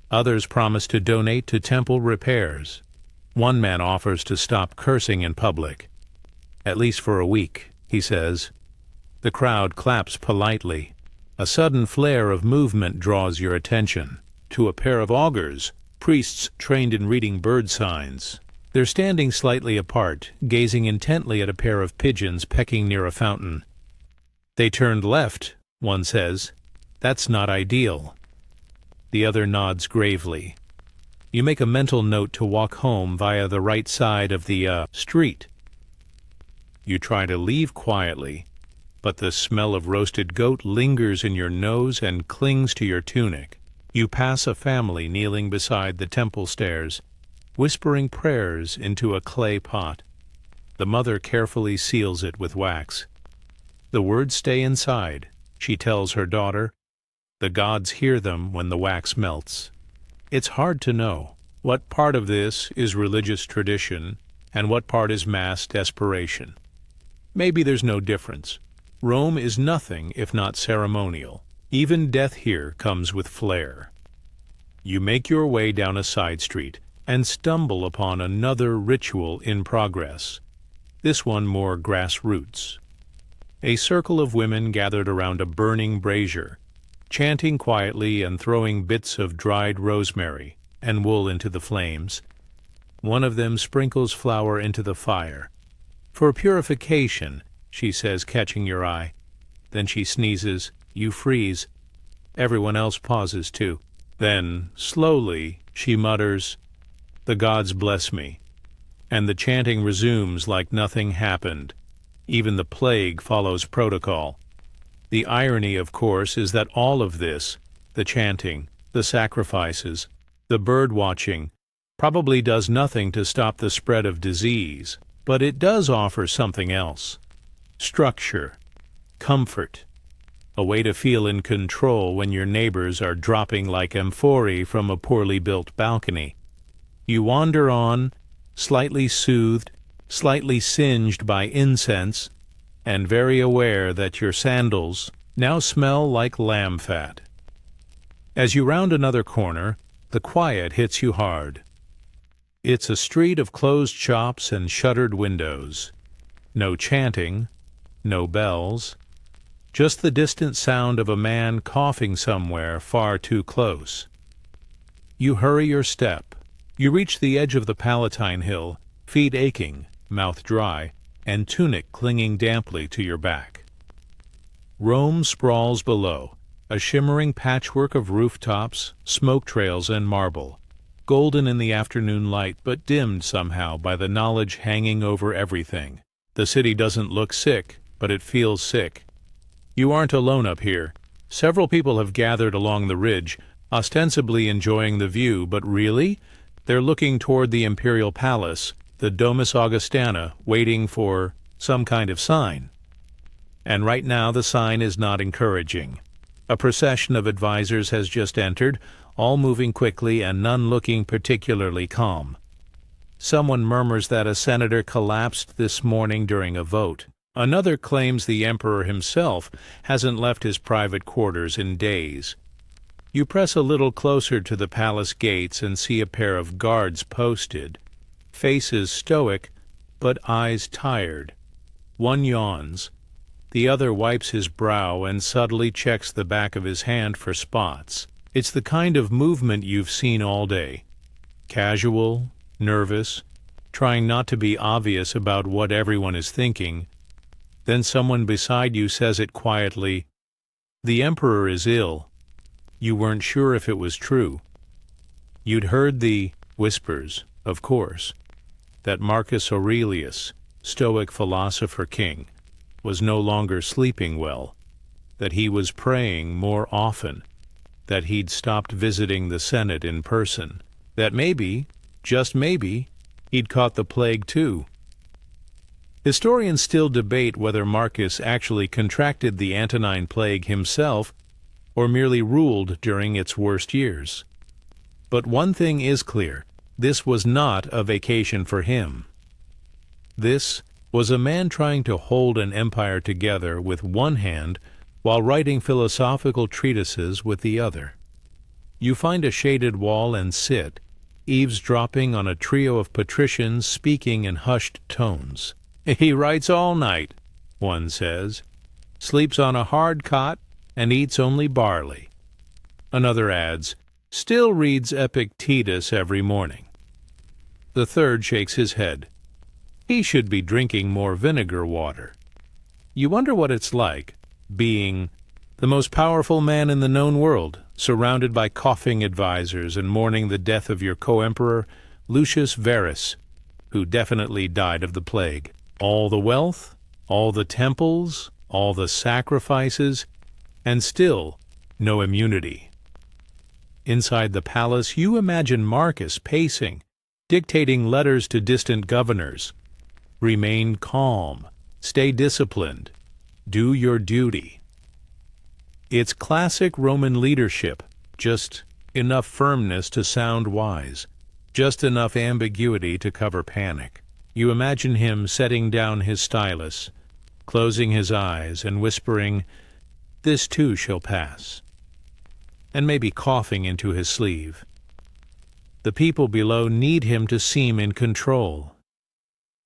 Others promise to donate to temple repairs. One man offers to stop cursing in public. At least for a week, he says. The crowd claps politely. A sudden flare of movement draws your attention. To a pair of augurs, priests trained in reading bird signs. They're standing slightly apart, gazing intently at a pair of pigeons pecking near a fountain. They turned left, one says. That's not ideal. The other nods gravely. You make a mental note to walk home via the right side of the street. You try to leave quietly, but the smell of roasted goat lingers in your nose and clings to your tunic. You pass a family kneeling beside the temple stairs, whispering prayers into a clay pot. The mother carefully seals it with wax. The words stay inside, she tells her daughter. The gods hear them when the wax melts. It's hard to know what part of this is religious tradition and what part is mass desperation. Maybe there's no difference. Rome is nothing if not ceremonial. Even death here comes with flair. You make your way down a side street and stumble upon another ritual in progress, this one more grassroots. A circle of women gathered around a burning brazier, chanting quietly and throwing bits of dried rosemary and wool into the flames. One of them sprinkles flour into the fire. "For purification," she says, catching your eye. Then she sneezes. You freeze. Everyone else pauses too. Then, slowly, she mutters, "The gods bless me." And the chanting resumes like nothing happened. Even the plague follows protocol. The irony, of course, is that all of this, the chanting, the sacrifices, the bird-watching, probably does nothing to stop the spread of disease, but it does offer something else. Structure, comfort, a way to feel in control when your neighbors are dropping like amphorae from a poorly built balcony. You wander on, slightly soothed, slightly singed by incense, and very aware that your sandals now smell like lamb fat. As you round another corner, the quiet hits you hard. It's a street of closed shops and shuttered windows. No chanting, no bells, just the distant sound of a man coughing somewhere far too close. You hurry your step. You reach the edge of the Palatine Hill, feet aching, mouth dry, and tunic clinging damply to your back. Rome sprawls below, a shimmering patchwork of rooftops, smoke trails, and marble, golden in the afternoon light but dimmed somehow by the knowledge hanging over everything. The city doesn't look sick, but it feels sick. You aren't alone up here. Several people have gathered along the ridge, ostensibly enjoying the view, but really, they're looking toward the imperial palace, the Domus Augustana, waiting for some kind of sign. And right now the sign is not encouraging. A procession of advisors has just entered, all moving quickly and none looking particularly calm. Someone murmurs that a senator collapsed this morning during a vote. Another claims the emperor himself hasn't left his private quarters in days. You press a little closer to the palace gates and see a pair of guards posted, faces stoic, but eyes tired. One yawns. The other wipes his brow and subtly checks the back of his hand for spots. It's the kind of movement you've seen all day. Casual, nervous, trying not to be obvious about what everyone is thinking. Then someone beside you says it quietly, "The emperor is ill." You weren't sure if it was true. You'd heard the whispers, of course, that Marcus Aurelius, Stoic philosopher king, was no longer sleeping well, that he was praying more often, that he'd stopped visiting the Senate in person, that maybe, just maybe, he'd caught the plague too. Historians still debate whether Marcus actually contracted the Antonine Plague himself or merely ruled during its worst years. But one thing is clear, this was not a vacation for him. This was a man trying to hold an empire together with one hand while writing philosophical treatises with the other. You find a shaded wall and sit, eavesdropping on a trio of patricians speaking in hushed tones. "He writes all night," one says, "sleeps on a hard cot, and eats only barley." Another adds, "Still reads Epictetus every morning." The third shakes his head. "He should be drinking more vinegar water." You wonder what it's like, being the most powerful man in the known world, surrounded by coughing advisors and mourning the death of your co-emperor, Lucius Verus, who definitely died of the plague. All the wealth, all the temples, all the sacrifices, and still no immunity. Inside the palace, you imagine Marcus pacing, dictating letters to distant governors. Remain calm, stay disciplined, do your duty. It's classic Roman leadership, just enough firmness to sound wise, just enough ambiguity to cover panic. You imagine him setting down his stylus, closing his eyes and whispering, "This too shall pass," and maybe coughing into his sleeve. The people below need him to seem in control.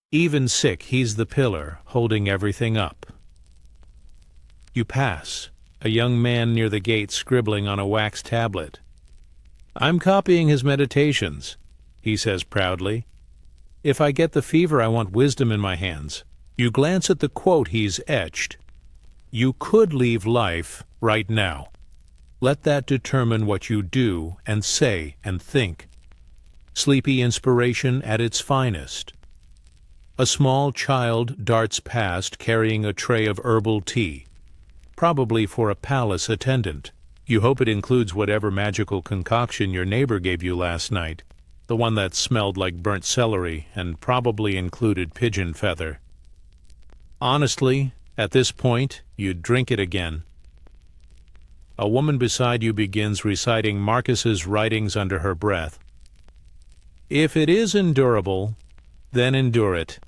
Even sick, he's the pillar holding everything up. You pass, a young man near the gate scribbling on a wax tablet. "I'm copying his meditations," he says proudly. "If I get the fever, I want wisdom in my hands." You glance at the quote he's etched. "You could leave life right now. Let that determine what you do and say and think." Sleepy inspiration at its finest. A small child darts past carrying a tray of herbal tea, probably for a palace attendant. You hope it includes whatever magical concoction your neighbor gave you last night, the one that smelled like burnt celery and probably included pigeon feather. Honestly, at this point, you'd drink it again. A woman beside you begins reciting Marcus's writings under her breath. If it is endurable, then endure it.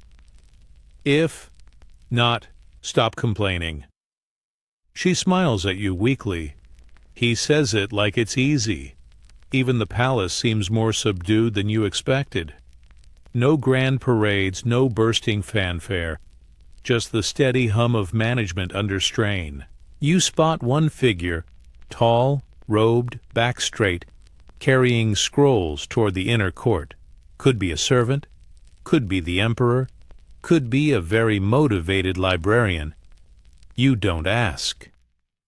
If not, stop complaining. She smiles at you weakly. He says it like it's easy. Even the palace seems more subdued than you expected. No grand parades, no bursting fanfare, just the steady hum of management under strain. You spot one figure, tall, robed, back straight, carrying scrolls toward the inner court. Could be a servant, could be the emperor, could be a very motivated librarian. You don't ask.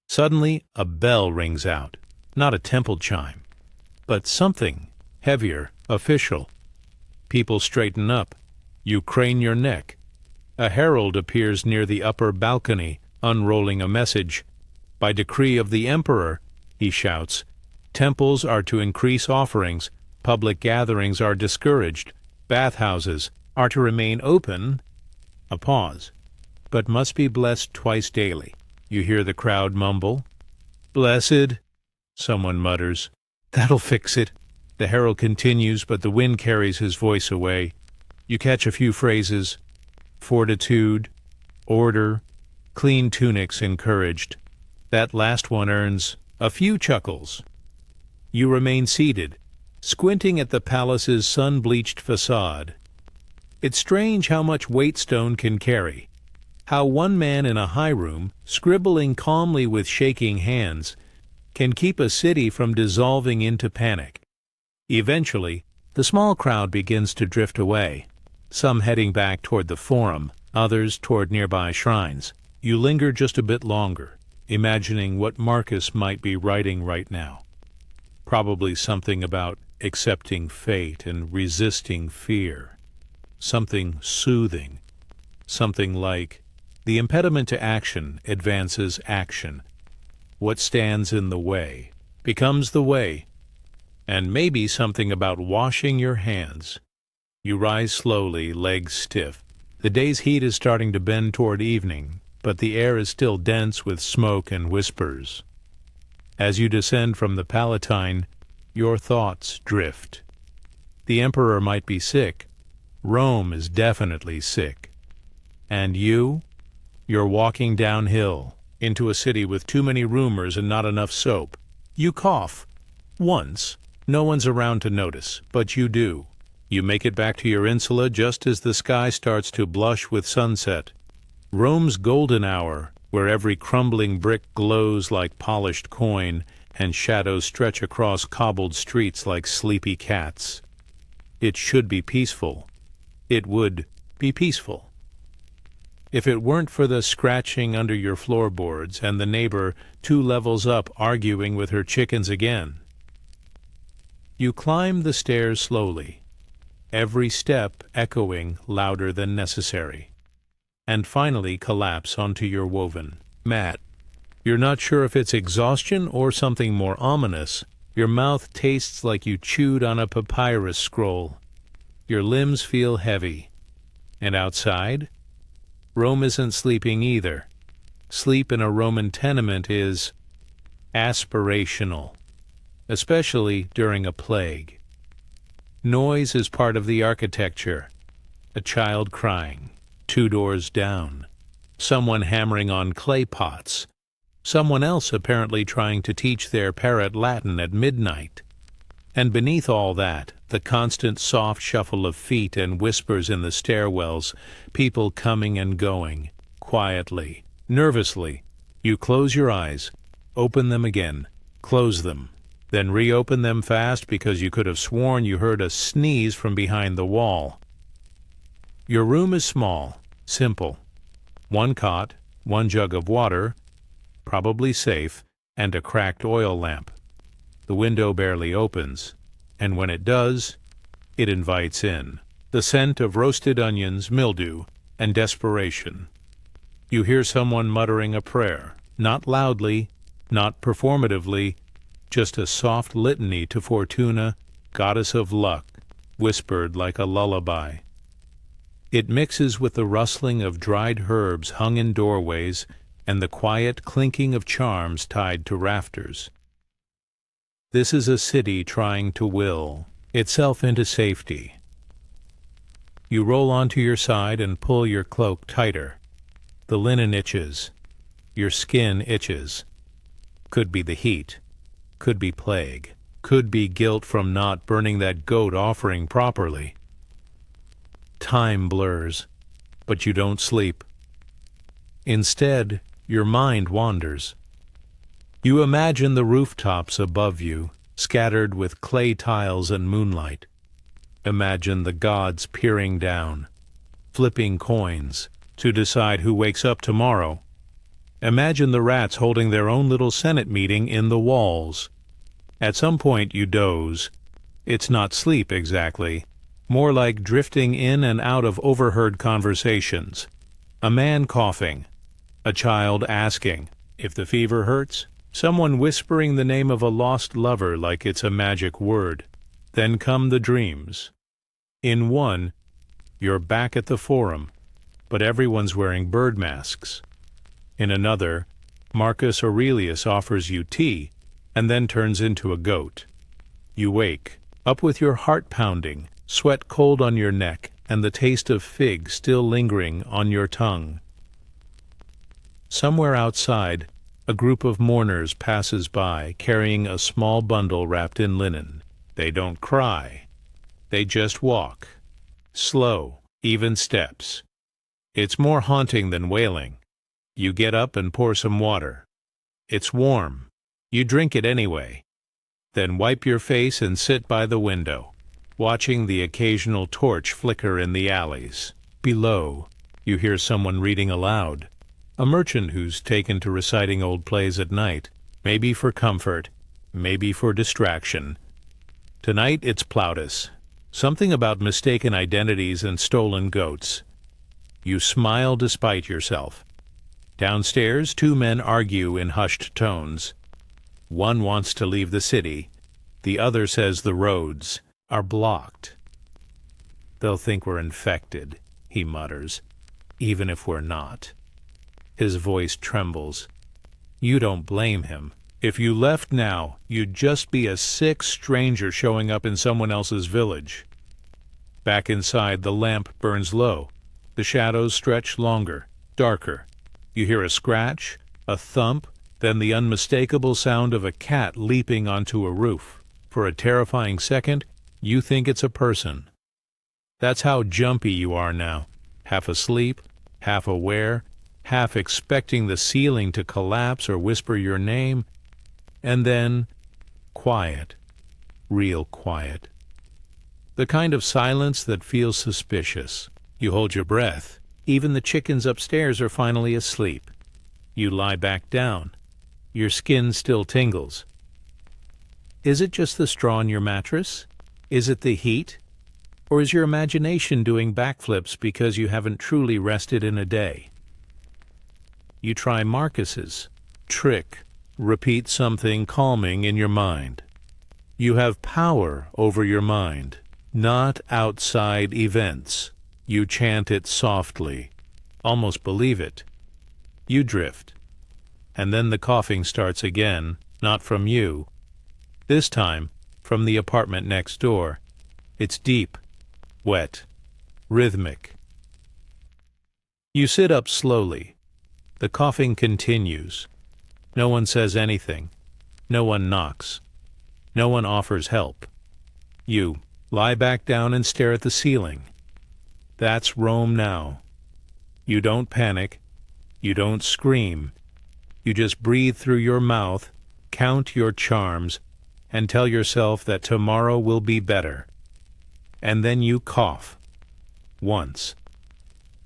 Suddenly, a bell rings out. Not a temple chime, but something heavier, official. People straighten up. You crane your neck. A herald appears near the upper balcony, unrolling a message. "By decree of the emperor," he shouts, "temples are to increase offerings, public gatherings are discouraged, bathhouses are to remain open," a pause, "but must be blessed twice daily." You hear the crowd mumble. "Blessed," someone mutters. "That'll fix it." The herald continues, but the wind carries his voice away. You catch a few phrases. Fortitude, order, clean tunics encouraged. That last one earns a few chuckles. You remain seated, squinting at the palace's sun-bleached facade. It's strange how much weight stone can carry. How one man in a high room, scribbling calmly with shaking hands, can keep a city from dissolving into panic. Eventually, the small crowd begins to drift away, some heading back toward the forum, others toward nearby shrines. You linger just a bit longer, imagining what Marcus might be writing right now. Probably something about accepting fate and resisting fear. Something soothing. Something like, "The impediment to action advances action. What stands in the way becomes the way." And maybe something about washing your hands. You rise slowly, legs stiff. The day's heat is starting to bend toward evening, but the air is still dense with smoke and whispers. As you descend from the Palatine, your thoughts drift. The emperor might be sick. Rome is definitely sick. And you're walking downhill, into a city with too many rumors and not enough soap. You cough. Once. No one's around to notice, but you do. You make it back to your insula just as the sky starts to blush with sunset. Rome's golden hour, where every crumbling brick glows like polished coin, and shadows stretch across cobbled streets like sleepy cats. It should be peaceful. It would be peaceful. If it weren't for the scratching under your floorboards and the neighbor 2 levels up arguing with her chickens again. You climb the stairs slowly, every step echoing louder than necessary, and finally collapse onto your woven mat. You're not sure if it's exhaustion or something more ominous. Your mouth tastes like you chewed on a papyrus scroll. Your limbs feel heavy. And outside? Rome isn't sleeping either. Sleep in a Roman tenement is aspirational, especially during a plague. Noise is part of the architecture. A child crying, 2 doors down. Someone hammering on clay pots. Someone else apparently trying to teach their parrot Latin at midnight. And beneath all that, the constant soft shuffle of feet and whispers in the stairwells, people coming and going, quietly, nervously. You close your eyes, open them again, close them, then reopen them fast because you could have sworn you heard a sneeze from behind the wall. Your room is small, simple. 1 cot, 1 jug of water, probably safe, and a cracked oil lamp. The window barely opens, and when it does, it invites in the scent of roasted onions, mildew, and desperation. You hear someone muttering a prayer, not loudly, not performatively, just a soft litany to Fortuna, goddess of luck, whispered like a lullaby. It mixes with the rustling of dried herbs hung in doorways and the quiet clinking of charms tied to rafters. This is a city trying to will itself into safety. You roll onto your side and pull your cloak tighter. The linen itches. Your skin itches. Could be the heat. Could be plague. Could be guilt from not burning that goat offering properly. Time blurs, but you don't sleep. Instead, your mind wanders. You imagine the rooftops above you, scattered with clay tiles and moonlight. Imagine the gods peering down, flipping coins, to decide who wakes up tomorrow. Imagine the rats holding their own little Senate meeting in the walls. At some point you doze. It's not sleep exactly, more like drifting in and out of overheard conversations. A man coughing, a child asking if the fever hurts, someone whispering the name of a lost lover like it's a magic word. Then come the dreams. In one, you're back at the forum, but everyone's wearing bird masks. In another, Marcus Aurelius offers you tea and then turns into a goat. You wake, up with your heart pounding, sweat cold on your neck, and the taste of fig still lingering on your tongue. Somewhere outside, a group of mourners passes by, carrying a small bundle wrapped in linen. They don't cry. They just walk. Slow, even steps. It's more haunting than wailing. You get up and pour some water. It's warm. You drink it anyway. Then wipe your face and sit by the window, watching the occasional torch flicker in the alleys. Below, you hear someone reading aloud. A merchant who's taken to reciting old plays at night, maybe for comfort, maybe for distraction. Tonight it's Plautus. Something about mistaken identities and stolen goats. You smile despite yourself. Downstairs, 2 men argue in hushed tones. One wants to leave the city. The other says the roads are blocked. They'll think we're infected, he mutters, even if we're not. His voice trembles. You don't blame him. If you left now, you'd just be a sick stranger showing up in someone else's village. Back inside, the lamp burns low. The shadows stretch longer, darker. You hear a scratch, a thump, then the unmistakable sound of a cat leaping onto a roof. For a terrifying second, you think it's a person. That's how jumpy you are now, half asleep, half aware, half expecting the ceiling to collapse or whisper your name, and then quiet, real quiet. The kind of silence that feels suspicious. You hold your breath. Even the chickens upstairs are finally asleep. You lie back down. Your skin still tingles. Is it just the straw in your mattress? Is it the heat? Or is your imagination doing backflips because you haven't truly rested in a day? You try Marcus's trick. Repeat something calming in your mind. You have power over your mind, not outside events. You chant it softly, almost believe it. You drift. And then the coughing starts again, not from you. This time, from the apartment next door. It's deep, wet, rhythmic. You sit up slowly. The coughing continues. No one says anything. No one knocks. No one offers help. You lie back down and stare at the ceiling. That's Rome now. You don't panic. You don't scream. You just breathe through your mouth, count your charms, and tell yourself that tomorrow will be better. And then you cough. Once.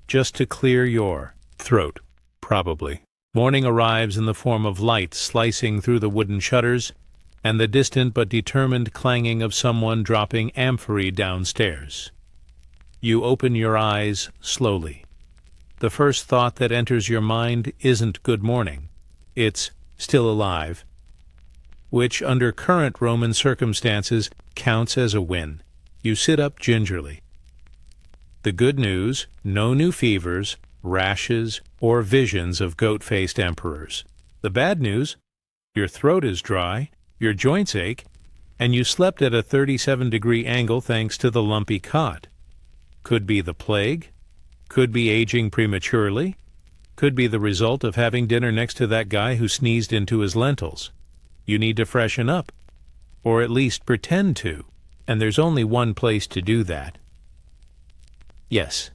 Just to clear your throat, probably. Morning arrives in the form of light slicing through the wooden shutters, and the distant but determined clanging of someone dropping amphorae downstairs. You open your eyes slowly. The first thought that enters your mind isn't good morning. It's still alive, which under current Roman circumstances counts as a win. You sit up gingerly. The good news, no new fevers, rashes, or visions of goat-faced emperors. The bad news, your throat is dry, your joints ache, and you slept at a 37-degree angle thanks to the lumpy cot. Could be the plague, could be aging prematurely, could be the result of having dinner next to that guy who sneezed into his lentils. You need to freshen up, or at least pretend to, and there's only one place to do that. Yes,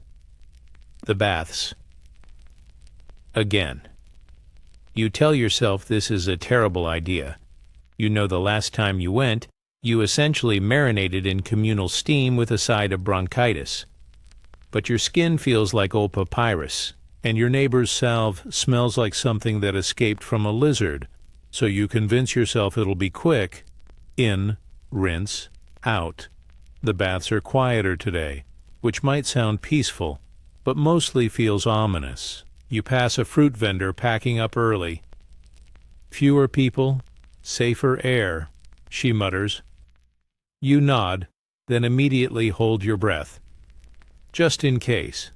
the baths. Again. You tell yourself this is a terrible idea. You know the last time you went, you essentially marinated in communal steam with a side of bronchitis. But your skin feels like old papyrus, and your neighbor's salve smells like something that escaped from a lizard, so you convince yourself it'll be quick. In, rinse, out. The baths are quieter today, which might sound peaceful, but mostly feels ominous. You pass a fruit vendor packing up early. Fewer people, safer air, she mutters. You nod, then immediately hold your breath. Just in case.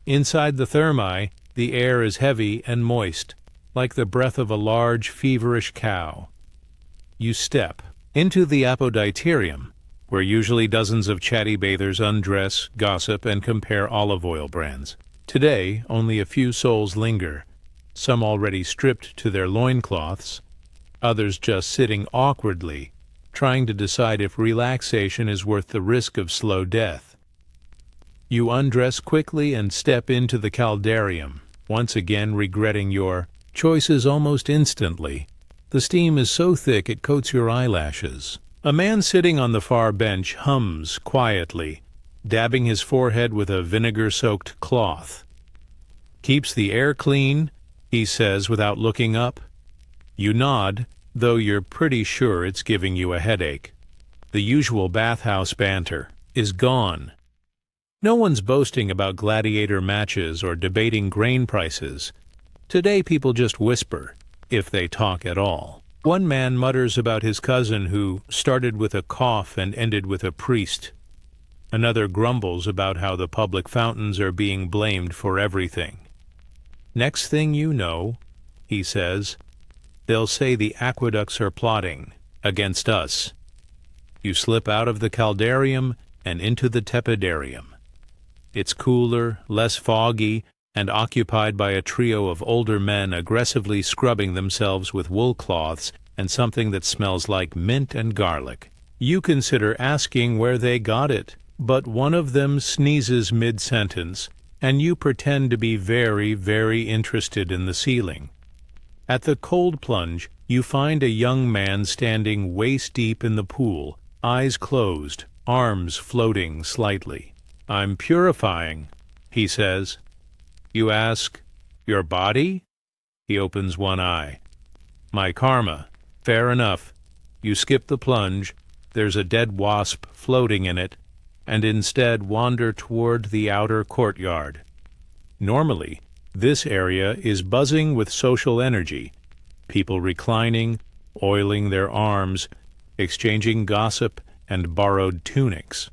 Inside the thermi, the air is heavy and moist, like the breath of a large, feverish cow. You step into the apoditerium, where usually dozens of chatty bathers undress, gossip, and compare olive oil brands. Today, only a few souls linger, some already stripped to their loincloths, others just sitting awkwardly, trying to decide if relaxation is worth the risk of slow death. You undress quickly and step into the caldarium, once again regretting your choices almost instantly. The steam is so thick it coats your eyelashes. A man sitting on the far bench hums quietly, dabbing his forehead with a vinegar-soaked cloth. Keeps the air clean, he says without looking up. You nod, though you're pretty sure it's giving you a headache. The usual bathhouse banter is gone. No one's boasting about gladiator matches or debating grain prices. Today people just whisper, if they talk at all. One man mutters about his cousin who started with a cough and ended with a priest. Another grumbles about how the public fountains are being blamed for everything. Next thing you know, he says, they'll say the aqueducts are plotting against us. You slip out of the caldarium and into the tepidarium. It's cooler, less foggy, and occupied by a trio of older men aggressively scrubbing themselves with wool cloths and something that smells like mint and garlic. You consider asking where they got it, but one of them sneezes mid-sentence, and you pretend to be very, very interested in the ceiling. At the cold plunge, you find a young man standing waist-deep in the pool, eyes closed, arms floating slightly. "I'm purifying," he says. You ask, "Your body?" He opens one eye. "My karma." Fair enough. You skip the plunge, there's a dead wasp floating in it, and instead wander toward the outer courtyard. Normally, this area is buzzing with social energy, people reclining, oiling their arms, exchanging gossip and borrowed tunics.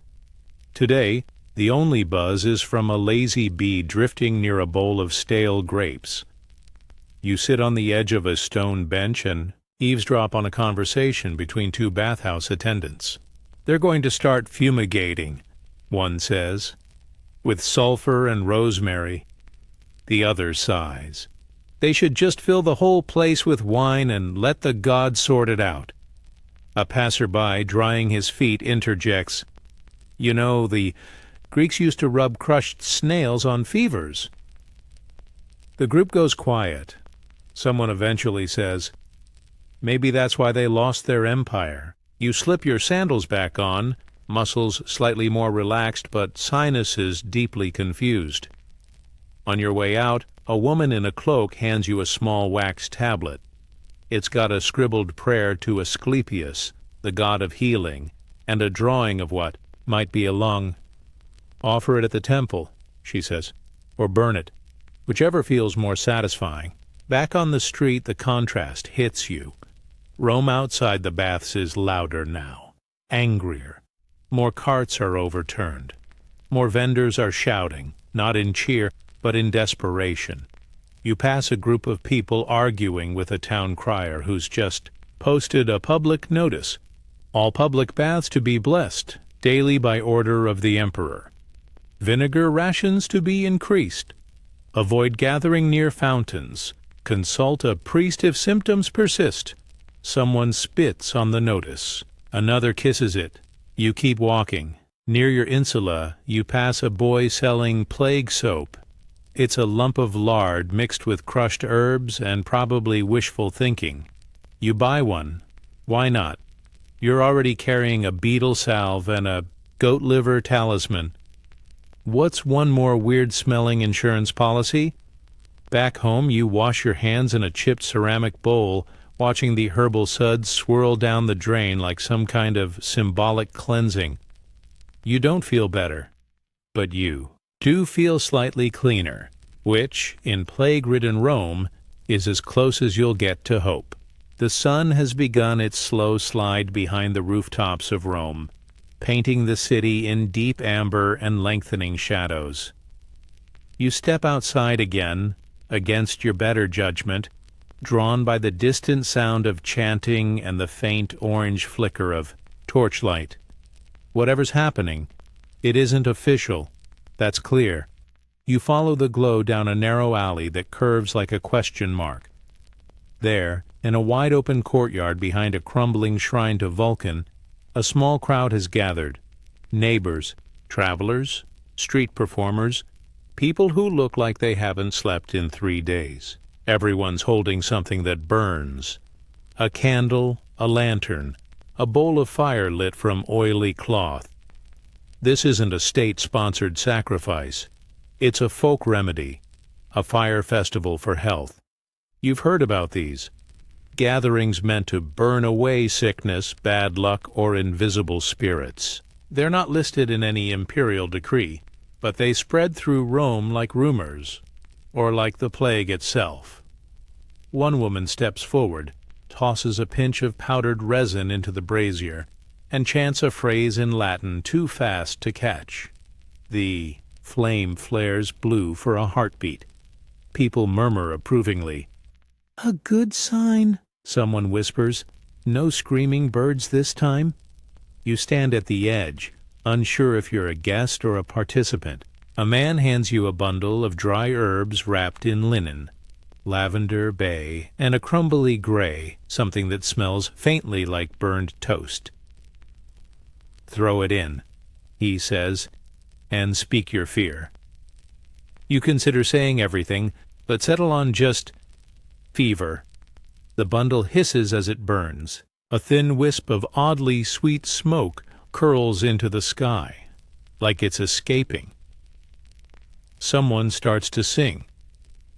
Today, the only buzz is from a lazy bee drifting near a bowl of stale grapes. You sit on the edge of a stone bench and eavesdrop on a conversation between two bathhouse attendants. "They're going to start fumigating," one says, "with sulfur and rosemary." The other sighs. "They should just fill the whole place with wine and let the gods sort it out." A passerby, drying his feet, interjects, "You know, the Greeks used to rub crushed snails on fevers." The group goes quiet. Someone eventually says, "Maybe that's why they lost their empire. You slip your sandals back on, muscles slightly more relaxed but sinuses deeply confused. On your way out, a woman in a cloak hands you a small wax tablet. It's got a scribbled prayer to Asclepius, the god of healing, and a drawing of what might be a lung. "Offer it at the temple," she says, "or burn it, whichever feels more satisfying." Back on the street, the contrast hits you. Rome outside the baths is louder now, angrier. More carts are overturned. More vendors are shouting, not in cheer, but in desperation. You pass a group of people arguing with a town crier who's just posted a public notice. "All public baths to be blessed, daily by order of the Emperor. Vinegar rations to be increased. Avoid gathering near fountains. Consult a priest if symptoms persist." Someone spits on the notice. Another kisses it. You keep walking. Near your insula, you pass a boy selling plague soap. It's a lump of lard mixed with crushed herbs and probably wishful thinking. You buy one. Why not? You're already carrying a beetle salve and a goat liver talisman. What's one more weird-smelling insurance policy? Back home, you wash your hands in a chipped ceramic bowl, watching the herbal suds swirl down the drain like some kind of symbolic cleansing. You don't feel better, but you do feel slightly cleaner, which, in plague-ridden Rome, is as close as you'll get to hope. The sun has begun its slow slide behind the rooftops of Rome, painting the city in deep amber and lengthening shadows. You step outside again, against your better judgment, drawn by the distant sound of chanting and the faint orange flicker of torchlight. Whatever's happening, it isn't official. That's clear. You follow the glow down a narrow alley that curves like a question mark. There, in a wide-open courtyard behind a crumbling shrine to Vulcan, a small crowd has gathered. Neighbors, travelers, street performers, people who look like they haven't slept in 3 days. Everyone's holding something that burns. A candle, a lantern, a bowl of fire lit from oily cloth. This isn't a state-sponsored sacrifice. It's a folk remedy, a fire festival for health. You've heard about these. Gatherings meant to burn away sickness, bad luck, or invisible spirits. They're not listed in any imperial decree, but they spread through Rome like rumors, or like the plague itself. One woman steps forward, tosses a pinch of powdered resin into the brazier, and chants a phrase in Latin too fast to catch. The flame flares blue for a heartbeat. People murmur approvingly. "A good sign," someone whispers. "No screaming birds this time." You stand at the edge, unsure if you're a guest or a participant. A man hands you a bundle of dry herbs wrapped in linen, lavender, bay, and a crumbly gray, something that smells faintly like burned toast. "Throw it in," he says, "and speak your fear." You consider saying everything, but settle on just fever. The bundle hisses as it burns. A thin wisp of oddly sweet smoke curls into the sky, like it's escaping. Someone starts to sing.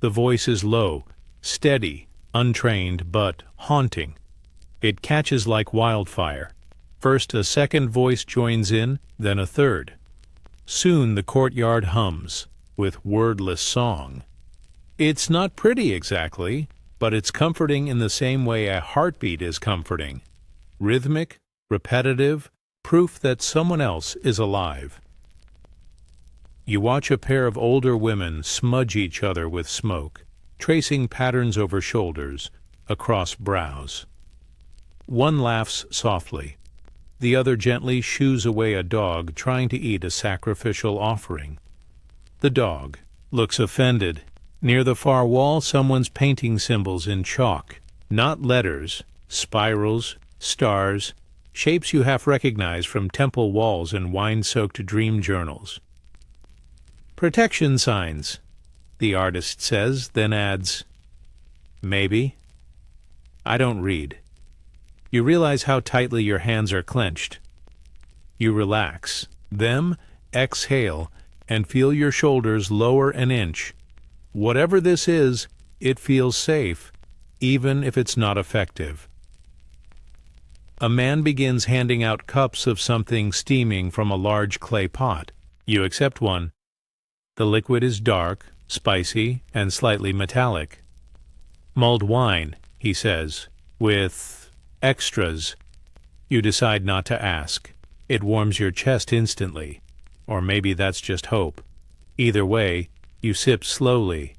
The voice is low, steady, untrained, but haunting. It catches like wildfire. First a second voice joins in, then a third. Soon the courtyard hums, with wordless song. It's not pretty exactly, but it's comforting in the same way a heartbeat is comforting. Rhythmic, repetitive, proof that someone else is alive. You watch a pair of older women smudge each other with smoke, tracing patterns over shoulders, across brows. One laughs softly. The other gently shoos away a dog trying to eat a sacrificial offering. The dog looks offended. Near the far wall, someone's painting symbols in chalk, not letters, spirals, stars, shapes you half recognize from temple walls and wine-soaked dream journals. Protection signs, the artist says, then adds, maybe. I don't read. You realize how tightly your hands are clenched. You relax, then exhale, and feel your shoulders lower an inch. Whatever this is, it feels safe, even if it's not effective. A man begins handing out cups of something steaming from a large clay pot. You accept one. The liquid is dark, spicy, and slightly metallic. Mulled wine, he says, with extras. You decide not to ask. It warms your chest instantly. Or maybe that's just hope. Either way, you sip slowly.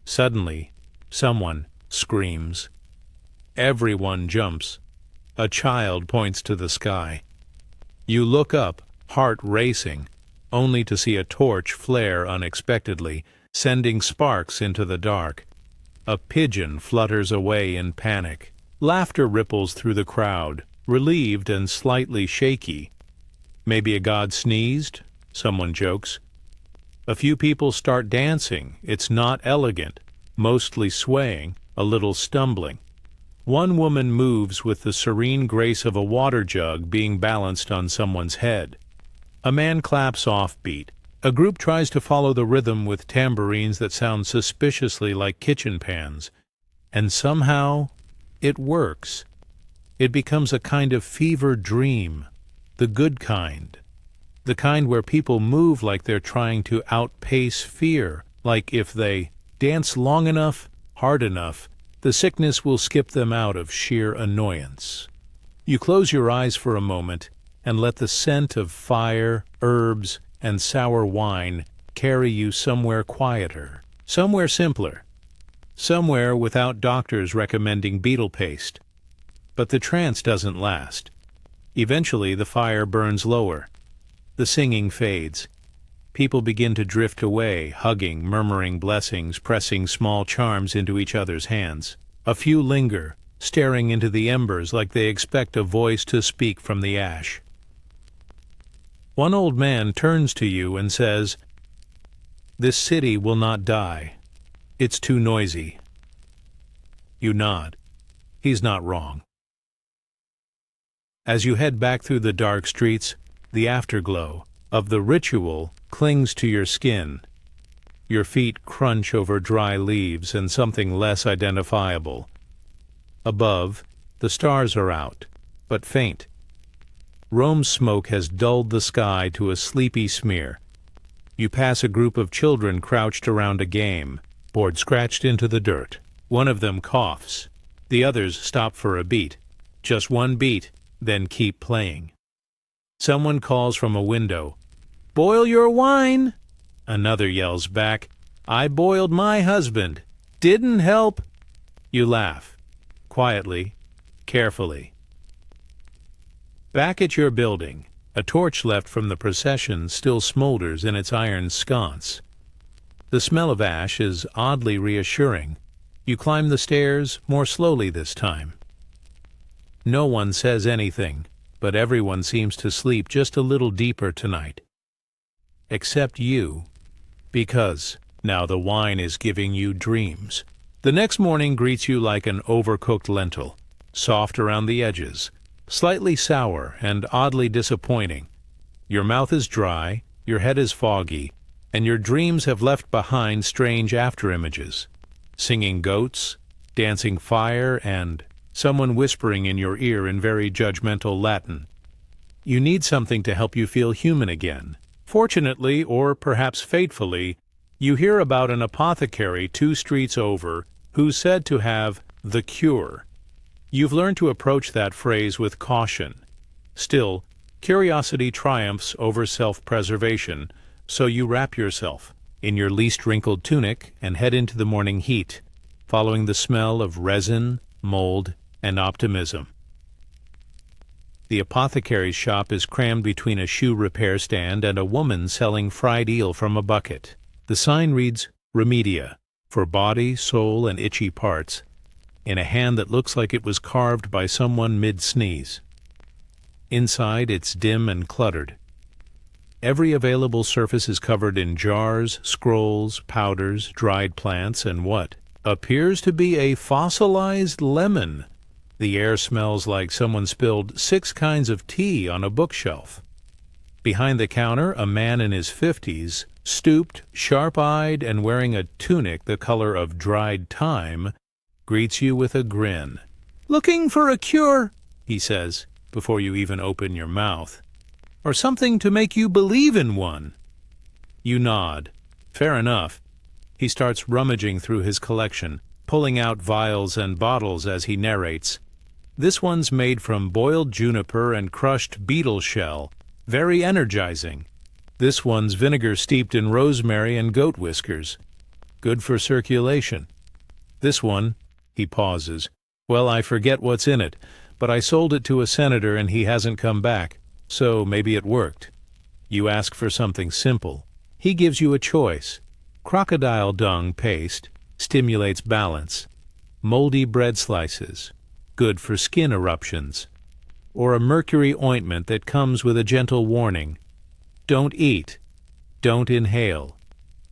Suddenly, someone screams. Everyone jumps. A child points to the sky. You look up, heart racing, only to see a torch flare unexpectedly, sending sparks into the dark. A pigeon flutters away in panic. Laughter ripples through the crowd, relieved and slightly shaky. Maybe a god sneezed, someone jokes. A few people start dancing. It's not elegant, mostly swaying, a little stumbling. One woman moves with the serene grace of a water jug being balanced on someone's head. A man claps offbeat. A group tries to follow the rhythm with tambourines that sound suspiciously like kitchen pans. And somehow, it works. It becomes a kind of fever dream, the good kind. The kind where people move like they're trying to outpace fear, like if they dance long enough, hard enough, the sickness will skip them out of sheer annoyance. You close your eyes for a moment and let the scent of fire, herbs, and sour wine carry you somewhere quieter, somewhere simpler, somewhere without doctors recommending beetle paste. But the trance doesn't last. Eventually the fire burns lower. The singing fades. People begin to drift away, hugging, murmuring blessings, pressing small charms into each other's hands. A few linger, staring into the embers like they expect a voice to speak from the ash. One old man turns to you and says, "This city will not die. It's too noisy." You nod. He's not wrong. As you head back through the dark streets, the afterglow of the ritual clings to your skin. Your feet crunch over dry leaves and something less identifiable. Above, the stars are out, but faint. Rome's smoke has dulled the sky to a sleepy smear. You pass a group of children crouched around a game, board scratched into the dirt. One of them coughs. The others stop for a beat. Just one beat, then keep playing. Someone calls from a window, "Boil your wine!" Another yells back, "I boiled my husband. Didn't help." You laugh. Quietly, carefully. Back at your building, a torch left from the procession still smolders in its iron sconce. The smell of ash is oddly reassuring. You climb the stairs, more slowly this time. No one says anything, but everyone seems to sleep just a little deeper tonight. Except you, because now the wine is giving you dreams. The next morning greets you like an overcooked lentil, soft around the edges, slightly sour and oddly disappointing. Your mouth is dry, your head is foggy, and your dreams have left behind strange afterimages. Singing goats, dancing fire, and someone whispering in your ear in very judgmental Latin. You need something to help you feel human again. Fortunately, or perhaps fatefully, you hear about an apothecary 2 streets over who's said to have the cure. You've learned to approach that phrase with caution. Still, curiosity triumphs over self-preservation, so you wrap yourself in your least wrinkled tunic and head into the morning heat, following the smell of resin, mold, and optimism. The apothecary's shop is crammed between a shoe repair stand and a woman selling fried eel from a bucket. The sign reads, Remedia, for body, soul, and itchy parts, in a hand that looks like it was carved by someone mid-sneeze. Inside, it's dim and cluttered. Every available surface is covered in jars, scrolls, powders, dried plants, and what appears to be a fossilized lemon. The air smells like someone spilled 6 kinds of tea on a bookshelf. Behind the counter, a man in his 50s, stooped, sharp-eyed, and wearing a tunic the color of dried thyme, greets you with a grin. "Looking for a cure," he says, before you even open your mouth. "Or something to make you believe in one." You nod. Fair enough. He starts rummaging through his collection, pulling out vials and bottles as he narrates. "This one's made from boiled juniper and crushed beetle shell. Very energizing. This one's vinegar steeped in rosemary and goat whiskers. Good for circulation. This one," he pauses, "well, I forget what's in it, but I sold it to a senator and he hasn't come back, so maybe it worked." You ask for something simple. He gives you a choice. Crocodile dung paste stimulates balance. Moldy bread slices, good for skin eruptions. Or a mercury ointment that comes with a gentle warning. Don't eat. Don't inhale.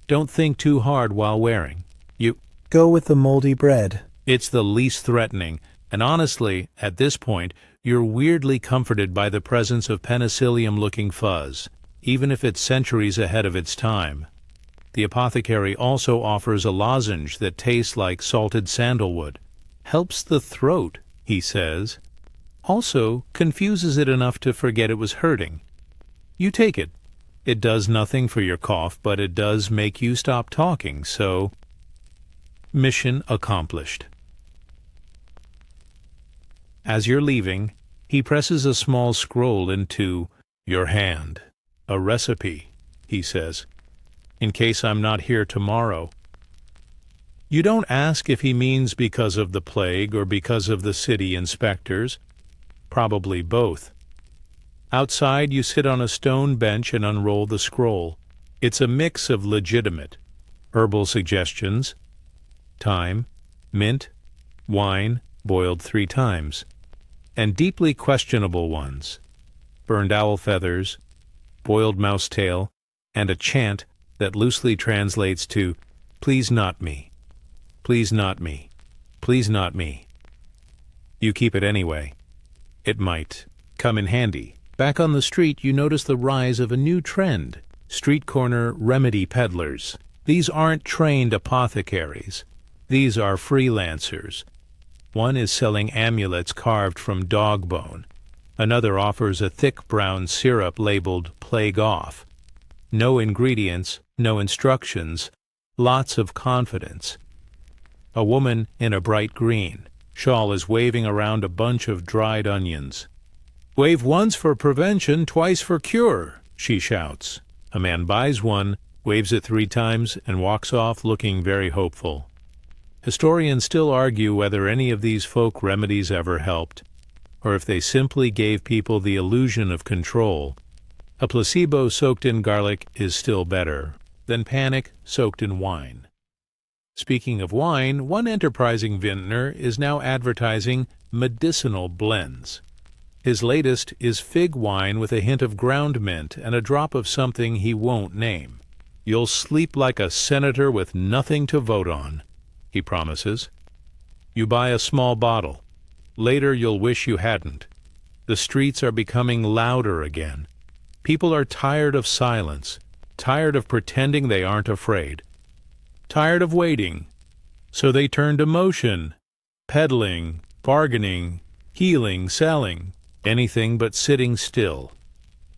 Don't think too hard while wearing. You go with the moldy bread. It's the least threatening, and honestly, at this point, you're weirdly comforted by the presence of penicillium-looking fuzz, even if it's centuries ahead of its time. The apothecary also offers a lozenge that tastes like salted sandalwood. Helps the throat, he says. Also confuses it enough to forget it was hurting. You take it. It does nothing for your cough, but it does make you stop talking, so mission accomplished. As you're leaving, he presses a small scroll into your hand. "A recipe," he says, "in case I'm not here tomorrow." You don't ask if he means because of the plague or because of the city inspectors. Probably both. Outside, you sit on a stone bench and unroll the scroll. It's a mix of legitimate herbal suggestions, thyme, mint, wine, boiled 3 times, and deeply questionable ones, burned owl feathers, boiled mouse tail, and a chant that loosely translates to, "Please not me, please not me, please not me." You keep it anyway. It might come in handy. Back on the street, you notice the rise of a new trend: street corner remedy peddlers. These aren't trained apothecaries. These are freelancers. One is selling amulets carved from dog bone. Another offers a thick brown syrup labeled "Plague Off." No ingredients, no instructions, lots of confidence. A woman in a bright green shawl is waving around a bunch of dried onions. "Wave once for prevention, twice for cure," she shouts. A man buys one, waves it 3 times, and walks off looking very hopeful. Historians still argue whether any of these folk remedies ever helped, or if they simply gave people the illusion of control. A placebo soaked in garlic is still better than panic soaked in wine. Speaking of wine, one enterprising vintner is now advertising medicinal blends. His latest is fig wine with a hint of ground mint and a drop of something he won't name. "You'll sleep like a senator with nothing to vote on," he promises. You buy a small bottle. Later you'll wish you hadn't. The streets are becoming louder again. People are tired of silence, tired of pretending they aren't afraid, tired of waiting. So they turn to motion, peddling, bargaining, healing, selling, anything but sitting still.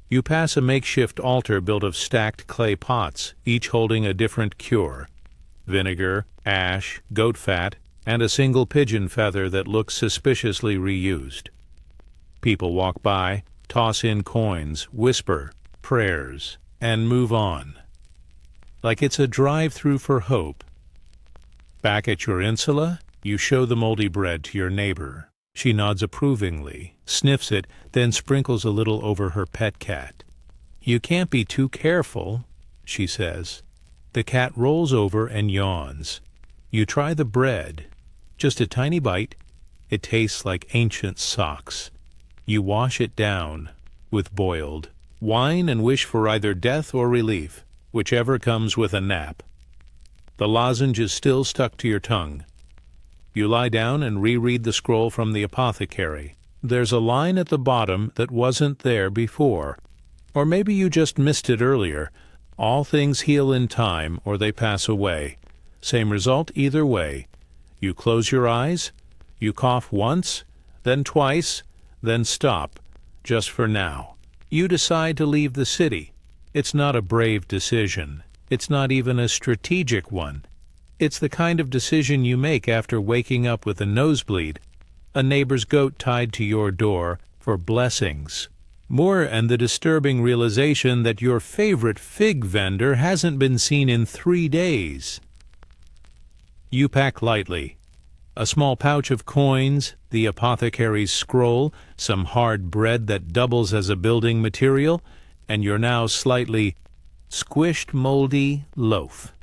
You pass a makeshift altar built of stacked clay pots, each holding a different cure: vinegar, ash, goat fat, and a single pigeon feather that looks suspiciously reused. People walk by, toss in coins, whisper prayers, and move on. Like it's a drive-through for hope. Back at your insula, you show the moldy bread to your neighbor. She nods approvingly, sniffs it, then sprinkles a little over her pet cat. "You can't be too careful," she says. The cat rolls over and yawns. You try the bread. Just a tiny bite. It tastes like ancient socks. You wash it down with boiled wine and wish for either death or relief, whichever comes with a nap. The lozenge is still stuck to your tongue. You lie down and reread the scroll from the apothecary. There's a line at the bottom that wasn't there before. Or maybe you just missed it earlier. All things heal in time, or they pass away. Same result either way. You close your eyes, you cough once, then twice, then stop, just for now. You decide to leave the city. It's not a brave decision. It's not even a strategic one. It's the kind of decision you make after waking up with a nosebleed, a neighbor's goat tied to your door for blessings. More, and the disturbing realization that your favorite fig vendor hasn't been seen in 3 days. You pack lightly. A small pouch of coins, the apothecary's scroll, some hard bread that doubles as a building material, and your now slightly squished moldy loaf.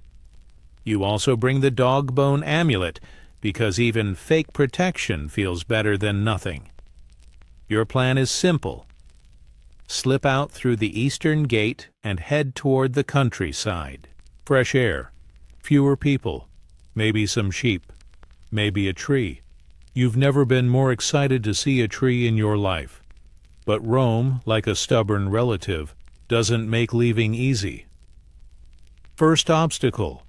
You also bring the dog bone amulet, because even fake protection feels better than nothing. Your plan is simple. Slip out through the eastern gate and head toward the countryside. Fresh air, fewer people, maybe some sheep, maybe a tree. You've never been more excited to see a tree in your life. But Rome, like a stubborn relative, doesn't make leaving easy. First obstacle: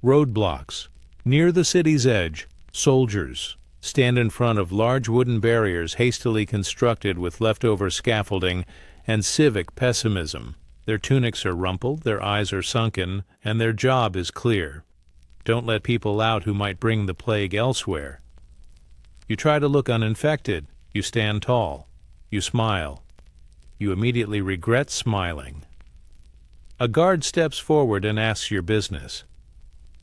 roadblocks. Near the city's edge, soldiers stand in front of large wooden barriers hastily constructed with leftover scaffolding and civic pessimism. Their tunics are rumpled, their eyes are sunken, and their job is clear. Don't let people out who might bring the plague elsewhere. You try to look uninfected. You stand tall. You smile. You immediately regret smiling. A guard steps forward and asks your business.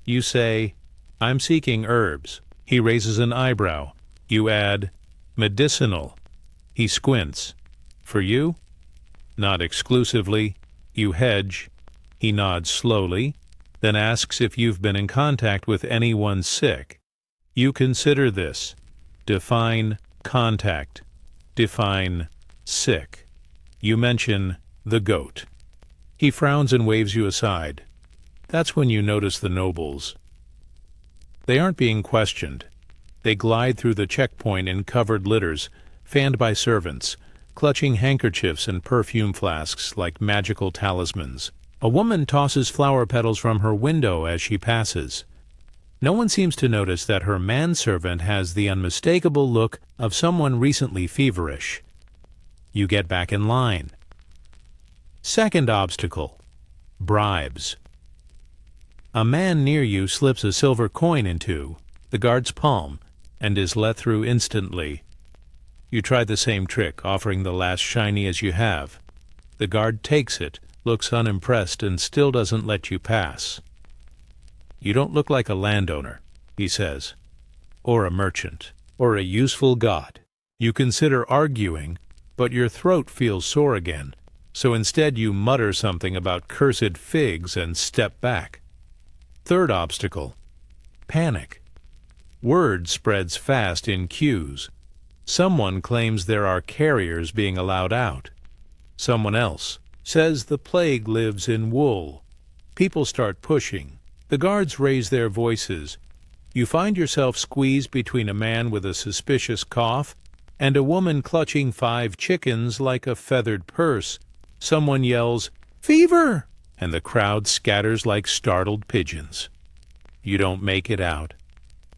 You say, "I'm seeking herbs." He raises an eyebrow. You add, "medicinal." He squints. "For you?" "Not exclusively." You hedge. He nods slowly, then asks if you've been in contact with anyone sick. You consider this. Define contact. Define sick. You mention the goat. He frowns and waves you aside. That's when you notice the nobles. They aren't being questioned. They glide through the checkpoint in covered litters, fanned by servants, clutching handkerchiefs and perfume flasks like magical talismans. A woman tosses flower petals from her window as she passes. No one seems to notice that her manservant has the unmistakable look of someone recently feverish. You get back in line. Second obstacle: bribes. A man near you slips a silver coin into the guard's palm and is let through instantly. You try the same trick, offering the last shiny as you have. The guard takes it, looks unimpressed, and still doesn't let you pass. "You don't look like a landowner," he says, "or a merchant, or a useful god." You consider arguing, but your throat feels sore again, so instead you mutter something about cursed figs and step back. Third obstacle: panic. Word spreads fast in queues. Someone claims there are carriers being allowed out. Someone else says the plague lives in wool. People start pushing. The guards raise their voices. You find yourself squeezed between a man with a suspicious cough and a woman clutching 5 chickens like a feathered purse. Someone yells, "Fever!" and the crowd scatters like startled pigeons. You don't make it out.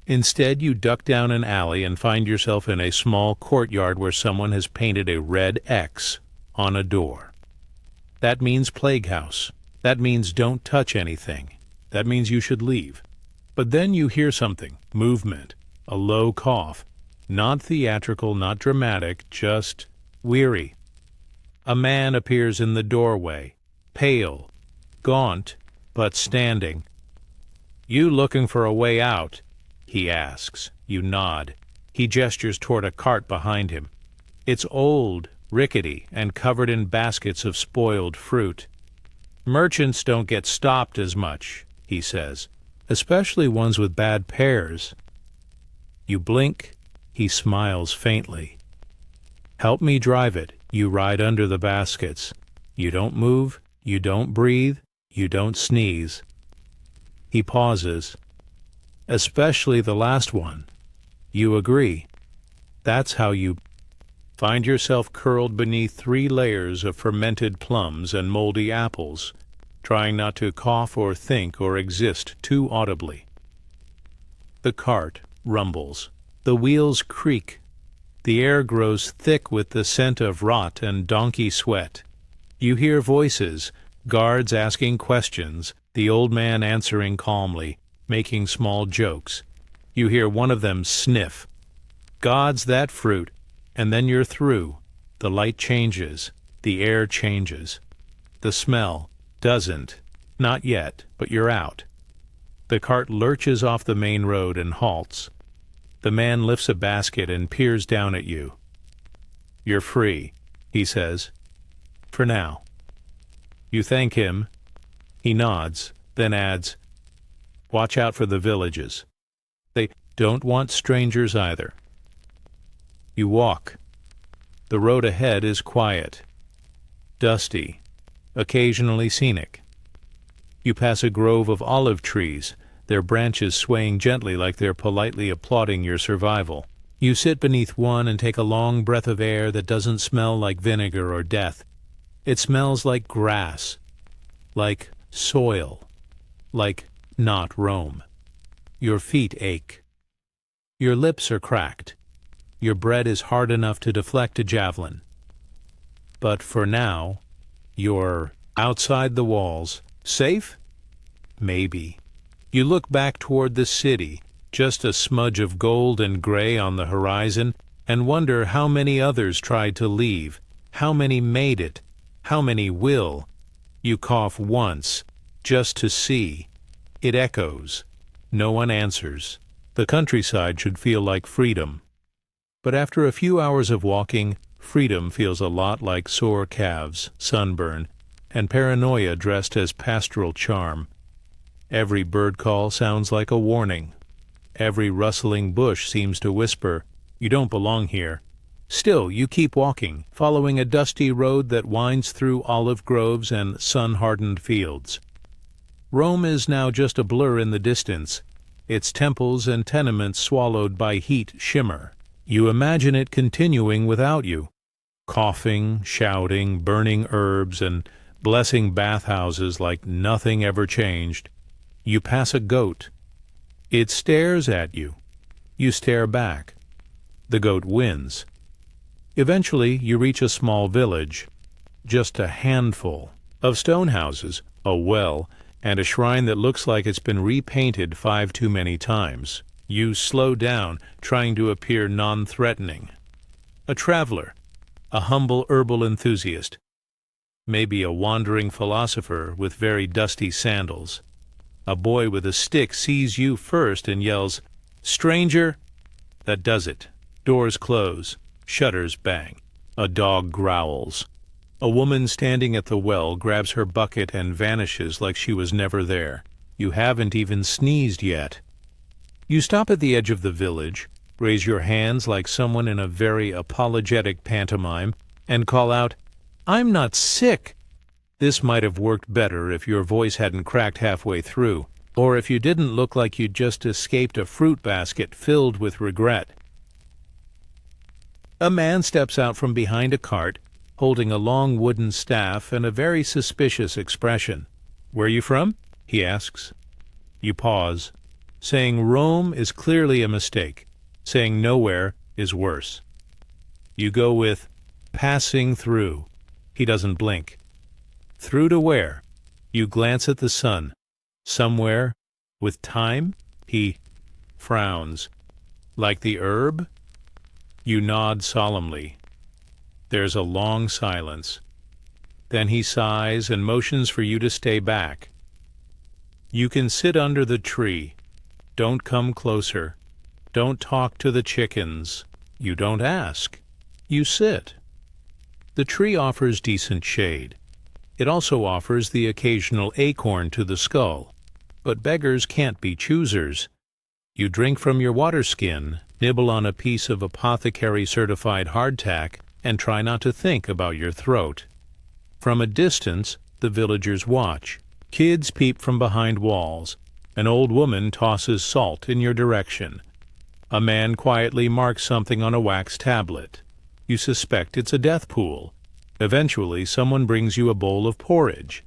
Instead, you duck down an alley and find yourself in a small courtyard where someone has painted a red X on a door. That means plague house. That means don't touch anything. That means you should leave. But then you hear something, movement, a low cough. Not theatrical, not dramatic, just weary. A man appears in the doorway, pale, gaunt, but standing. "You looking for a way out?" he asks. You nod. He gestures toward a cart behind him. It's old, rickety, and covered in baskets of spoiled fruit. "Merchants don't get stopped as much," he says, "especially ones with bad pears." You blink. He smiles faintly. "Help me drive it." You ride under the baskets. You don't move, you don't breathe, you don't sneeze. He pauses. "Especially the last one." You agree. That's how you find yourself curled beneath 3 layers of fermented plums and moldy apples, trying not to cough or think or exist too audibly. The cart rumbles. The wheels creak. The air grows thick with the scent of rot and donkey sweat. You hear voices, guards asking questions, the old man answering calmly, making small jokes. You hear one of them sniff. "God's that fruit," and then you're through. The light changes. The air changes. The smell doesn't. Not yet, but you're out. The cart lurches off the main road and halts. The man lifts a basket and peers down at you. "You're free," he says. "For now." You thank him. He nods, then adds, "Watch out for the villages. They don't want strangers either." You walk. The road ahead is quiet, dusty, occasionally scenic. You pass a grove of olive trees, their branches swaying gently like they're politely applauding your survival. You sit beneath one and take a long breath of air that doesn't smell like vinegar or death. It smells like grass, like soil, like not Rome. Your feet ache. Your lips are cracked. Your bread is hard enough to deflect a javelin. But for now, you're outside the walls. Safe? Maybe. You look back toward the city, just a smudge of gold and gray on the horizon, and wonder how many others tried to leave, how many made it, how many will. You cough once, just to see. It echoes. No one answers. The countryside should feel like freedom. But after a few hours of walking, freedom feels a lot like sore calves, sunburn, and paranoia dressed as pastoral charm. Every bird call sounds like a warning. Every rustling bush seems to whisper, "You don't belong here." Still, you keep walking, following a dusty road that winds through olive groves and sun-hardened fields. Rome is now just a blur in the distance, its temples and tenements swallowed by heat shimmer. You imagine it continuing without you, coughing, shouting, burning herbs, and blessing bathhouses like nothing ever changed. You pass a goat. It stares at you. You stare back. The goat wins. Eventually, you reach a small village. Just a handful of stone houses, a well, and a shrine that looks like it's been repainted 5 too many times. You slow down, trying to appear non-threatening. A traveler, a humble herbal enthusiast, maybe a wandering philosopher with very dusty sandals. A boy with a stick sees you first and yells, "Stranger!" That does it. Doors close. Shutters bang. A dog growls. A woman standing at the well grabs her bucket and vanishes like she was never there. You haven't even sneezed yet. You stop at the edge of the village, raise your hands like someone in a very apologetic pantomime, and call out, "I'm not sick." This might have worked better if your voice hadn't cracked halfway through, or if you didn't look like you'd just escaped a fruit basket filled with regret. A man steps out from behind a cart, holding a long wooden staff and a very suspicious expression. "Where you from?" he asks. You pause. Saying Rome is clearly a mistake. Saying nowhere is worse. You go with "passing through." He doesn't blink. "Through to where?" You glance at the sun. "Somewhere with time?" He frowns. "Like the herb?" You nod solemnly. There's a long silence. Then he sighs and motions for you to stay back. You can sit under the tree. Don't come closer. Don't talk to the chickens. You don't ask. You sit. The tree offers decent shade. It also offers the occasional acorn to the skull. But beggars can't be choosers. You drink from your water skin, nibble on a piece of apothecary-certified hardtack, and try not to think about your throat. From a distance, the villagers watch. Kids peep from behind walls. An old woman tosses salt in your direction. A man quietly marks something on a wax tablet. You suspect it's a death pool. Eventually, someone brings you a bowl of porridge.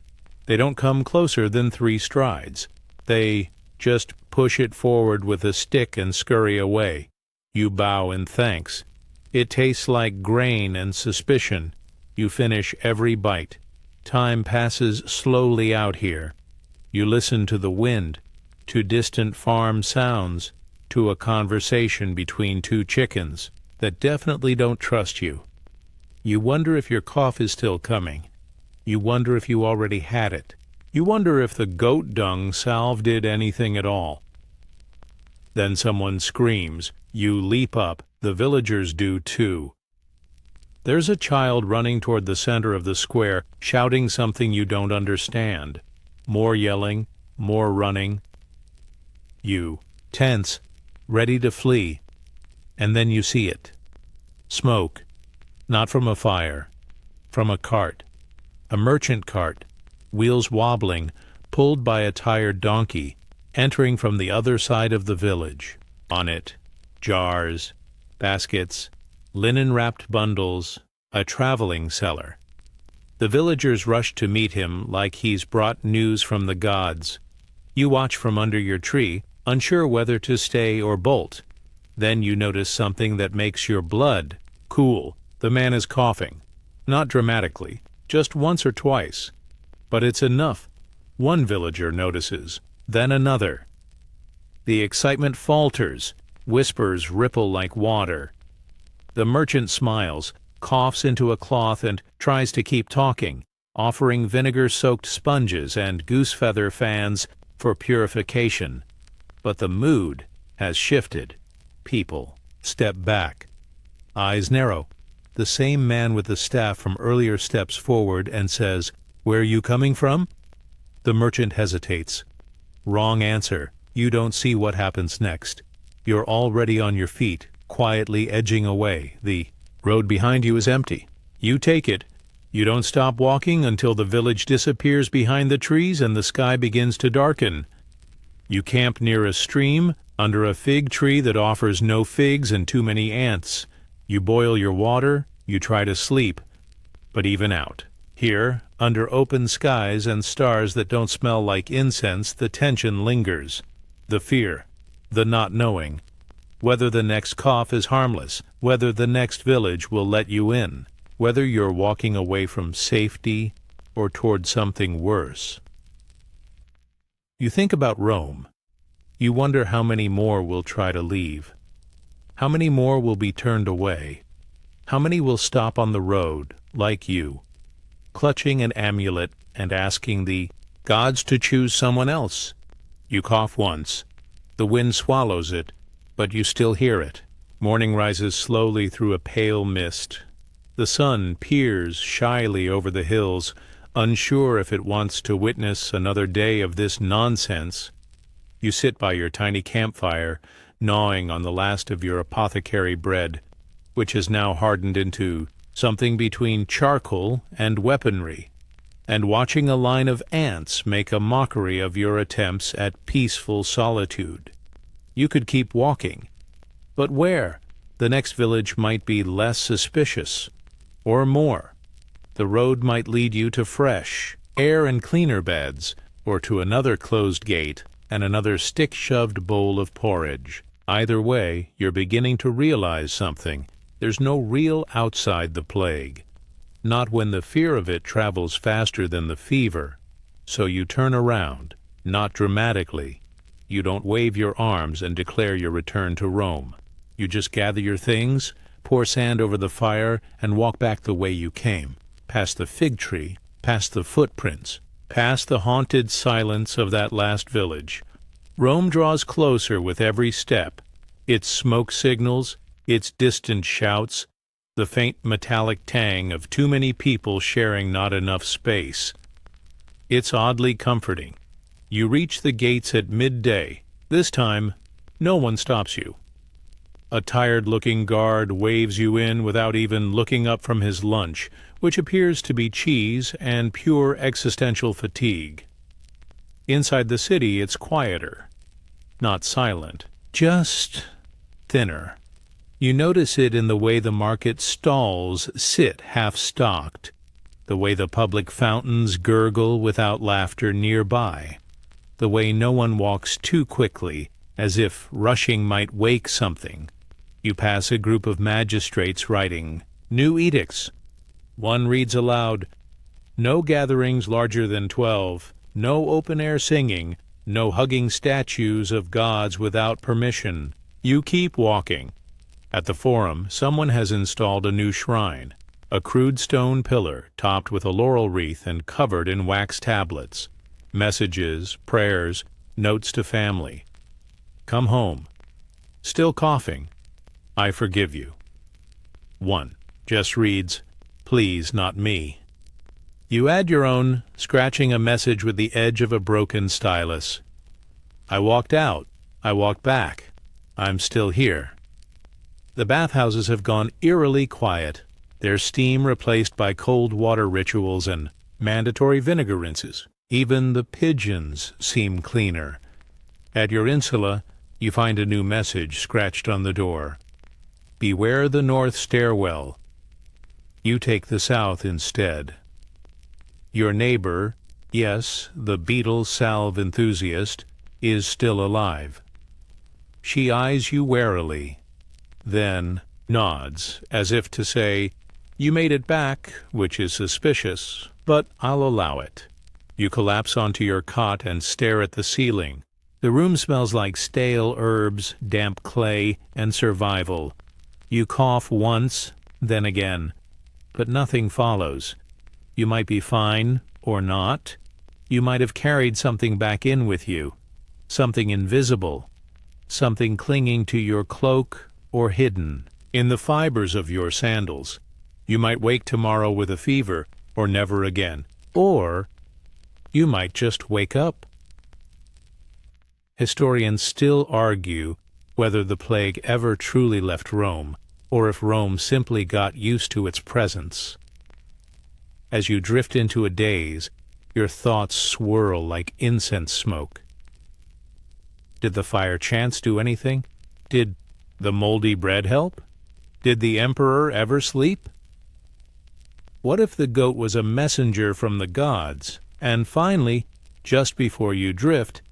They don't come closer than 3 strides. They just push it forward with a stick and scurry away. You bow in thanks. It tastes like grain and suspicion. You finish every bite. Time passes slowly out here. You listen to the wind, to distant farm sounds, to a conversation between 2 chickens that definitely don't trust you. You wonder if your cough is still coming. You wonder if you already had it. You wonder if the goat dung salve did anything at all. Then someone screams. You leap up. The villagers do too. There's a child running toward the center of the square, shouting something you don't understand. More yelling, more running. You, tense, ready to flee. And then you see it. Smoke. Not from a fire. From a cart. A merchant cart. Wheels wobbling, pulled by a tired donkey, entering from the other side of the village. On it, jars, baskets, linen-wrapped bundles, a traveling seller. The villagers rush to meet him like he's brought news from the gods. You watch from under your tree, unsure whether to stay or bolt. Then you notice something that makes your blood cool. The man is coughing. Not dramatically, just once or twice. But it's enough. One villager notices, then another. The excitement falters. Whispers ripple like water. The merchant smiles, coughs into a cloth, and tries to keep talking, offering vinegar-soaked sponges and goose-feather fans for purification. But the mood has shifted. People step back. Eyes narrow. The same man with the staff from earlier steps forward and says, "Where are you coming from?" The merchant hesitates. Wrong answer. You don't see what happens next. You're already on your feet, quietly edging away. The road behind you is empty. You take it. You don't stop walking until the village disappears behind the trees and the sky begins to darken. You camp near a stream, under a fig tree that offers no figs and too many ants. You boil your water, you try to sleep, but even out. Here, under open skies and stars that don't smell like incense, the tension lingers. The fear, the not knowing. Whether the next cough is harmless, whether the next village will let you in, whether you're walking away from safety or toward something worse. You think about Rome. You wonder how many more will try to leave. How many more will be turned away? How many will stop on the road, like you, clutching an amulet and asking the gods to choose someone else? You cough once. The wind swallows it, but you still hear it. Morning rises slowly through a pale mist. The sun peers shyly over the hills, unsure if it wants to witness another day of this nonsense. You sit by your tiny campfire, gnawing on the last of your apothecary bread, which has now hardened into something between charcoal and weaponry, and watching a line of ants make a mockery of your attempts at peaceful solitude. You could keep walking. But where? The next village might be less suspicious, or more. The road might lead you to fresh air and cleaner beds, or to another closed gate and another stick-shoved bowl of porridge. Either way, you're beginning to realize something. There's no real outside the plague. Not when the fear of it travels faster than the fever. So you turn around, not dramatically. You don't wave your arms and declare your return to Rome. You just gather your things, pour sand over the fire, and walk back the way you came, past the fig tree past the footprints, past the haunted silence of that last village. Rome draws closer with every step, its smoke signals, its distant shouts, the faint metallic tang of too many people sharing not enough space. It's oddly comforting. You reach the gates at midday. This time, no one stops you. A tired-looking guard waves you in without even looking up from his lunch, which appears to be cheese and pure existential fatigue. Inside the city, it's quieter. Not silent, just thinner. You notice it in the way the market stalls sit half-stocked, the way the public fountains gurgle without laughter nearby, the way no one walks too quickly, as if rushing might wake something. You pass a group of magistrates writing new edicts. One reads aloud, "No gatherings larger than 12, no open-air singing, no hugging statues of gods without permission." You keep walking. At the Forum, someone has installed a new shrine, a crude stone pillar topped with a laurel wreath and covered in wax tablets. Messages, prayers, notes to family. Come home. Still coughing. I forgive you. One just reads, "Please, not me." You add your own, scratching a message with the edge of a broken stylus. I walked out. I walked back. I'm still here. The bathhouses have gone eerily quiet, their steam replaced by cold water rituals and mandatory vinegar rinses. Even the pigeons seem cleaner. At your insula, you find a new message scratched on the door. Beware the north stairwell. You take the south instead. Your neighbor, yes, the beetle salve enthusiast, is still alive. She eyes you warily, then nods, as if to say, "You made it back," which is suspicious, but I'll allow it. You collapse onto your cot and stare at the ceiling. The room smells like stale herbs, damp clay, and survival. You cough once, then again, but nothing follows. You might be fine, or not. You might have carried something back in with you, something invisible, something clinging to your cloak or hidden in the fibers of your sandals. You might wake tomorrow with a fever, or never again. Or you might just wake up. Historians still argue whether the plague ever truly left Rome, or if Rome simply got used to its presence. As you drift into a daze, your thoughts swirl like incense smoke. Did the fire chance do anything? Did the moldy bread help? Did the emperor ever sleep? What if the goat was a messenger from the gods? And finally, just before you drift,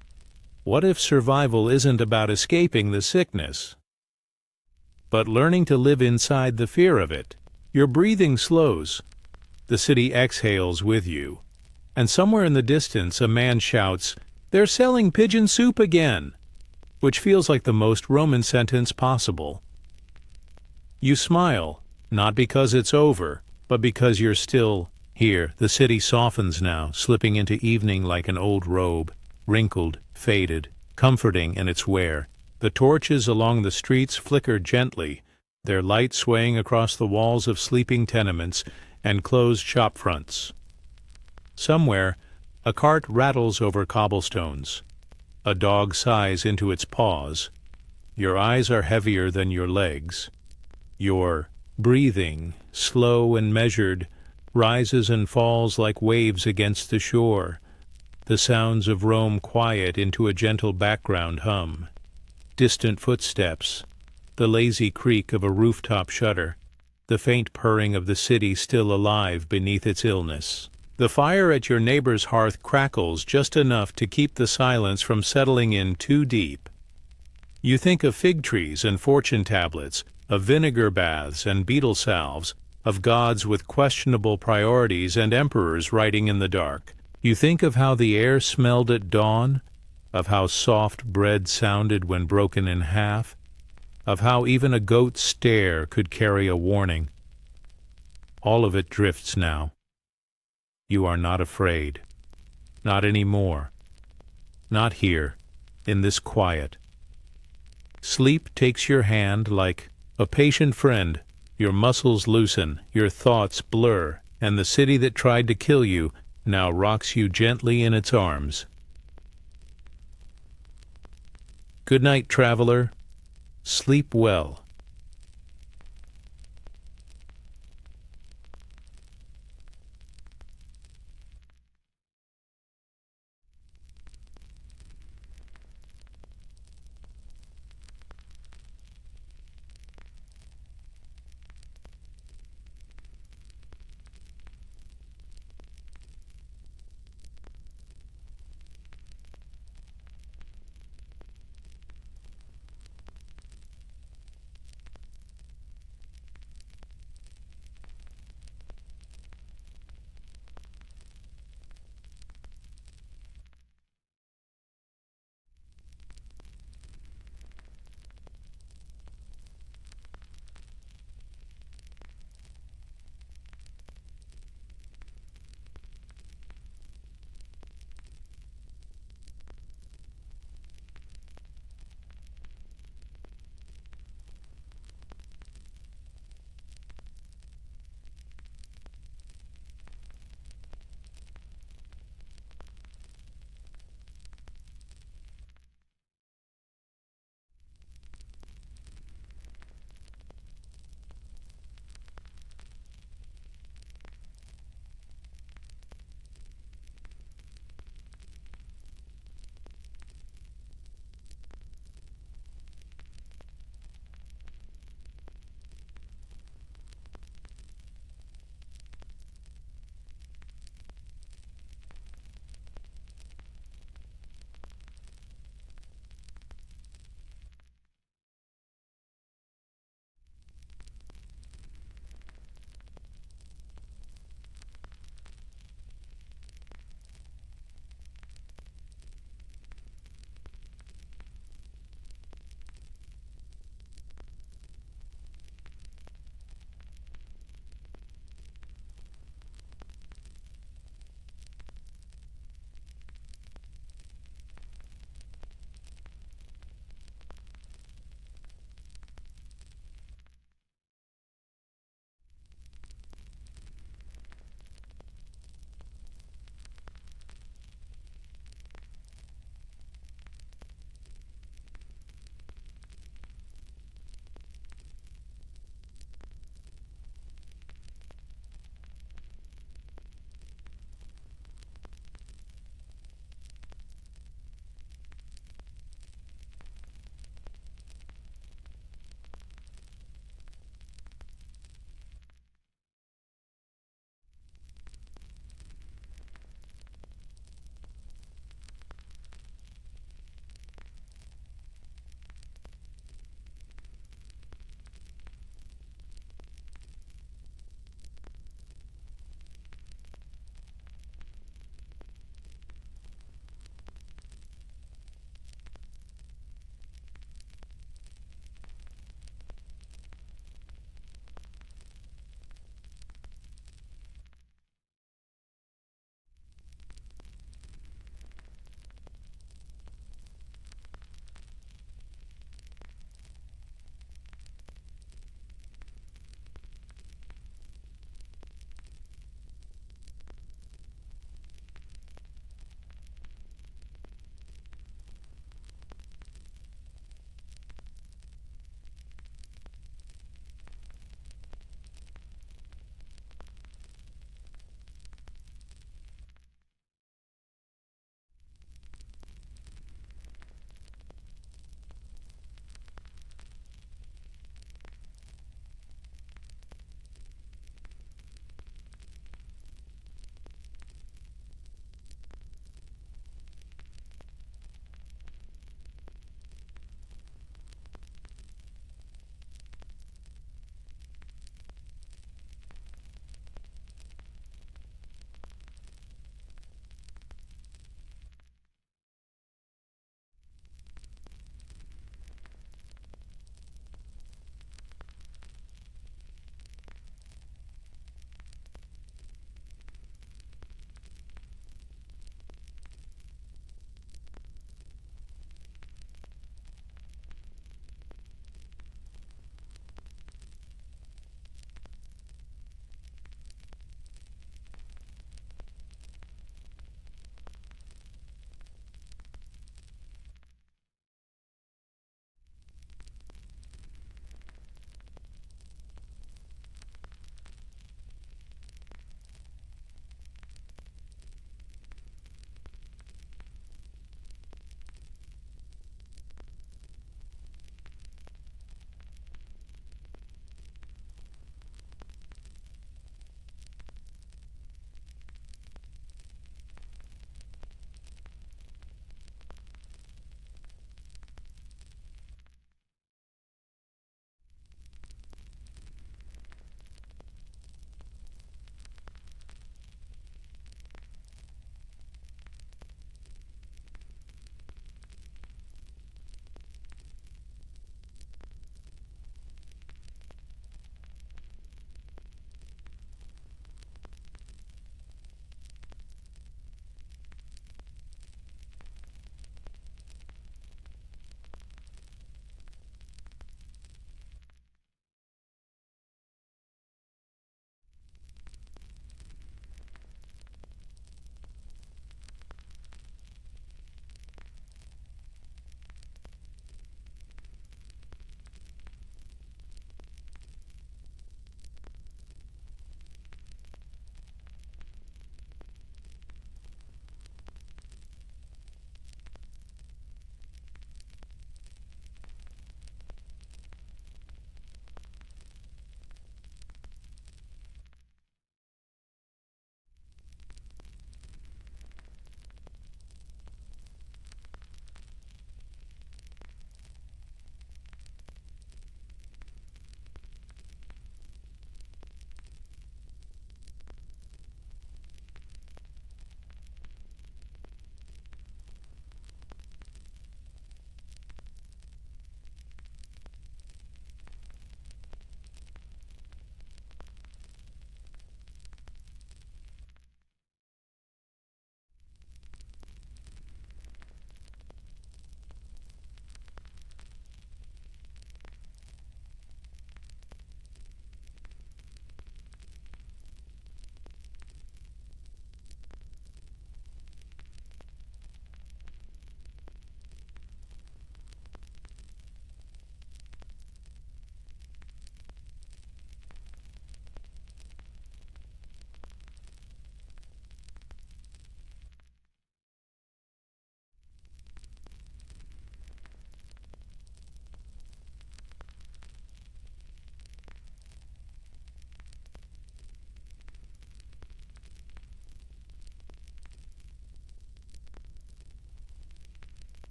what if survival isn't about escaping the sickness, but learning to live inside the fear of it? Your breathing slows. The city exhales with you. And somewhere in the distance, a man shouts, "They're selling pigeon soup again," which feels like the most Roman sentence possible. You smile, not because it's over, but because you're still here. The city softens now, slipping into evening like an old robe, wrinkled, faded, comforting in its wear. The torches along the streets flicker gently, their light swaying across the walls of sleeping tenements and closed shop fronts. Somewhere, a cart rattles over cobblestones. A dog sighs into its paws. Your eyes are heavier than your legs. Your breathing, slow and measured, rises and falls like waves against the shore. The sounds of Rome quiet into a gentle background hum. Distant footsteps, the lazy creak of a rooftop shutter, the faint purring of the city still alive beneath its illness. The fire at your neighbor's hearth crackles just enough to keep the silence from settling in too deep. You think of fig trees and fortune tablets, of vinegar baths and beetle salves, of gods with questionable priorities and emperors writing in the dark. You think of how the air smelled at dawn, of how soft bread sounded when broken in half, of how even a goat's stare could carry a warning. All of it drifts now. You are not afraid. Not anymore. Not here, in this quiet. Sleep takes your hand like a patient friend. Your muscles loosen, your thoughts blur, and the city that tried to kill you now rocks you gently in its arms. Good night, traveler. Sleep well.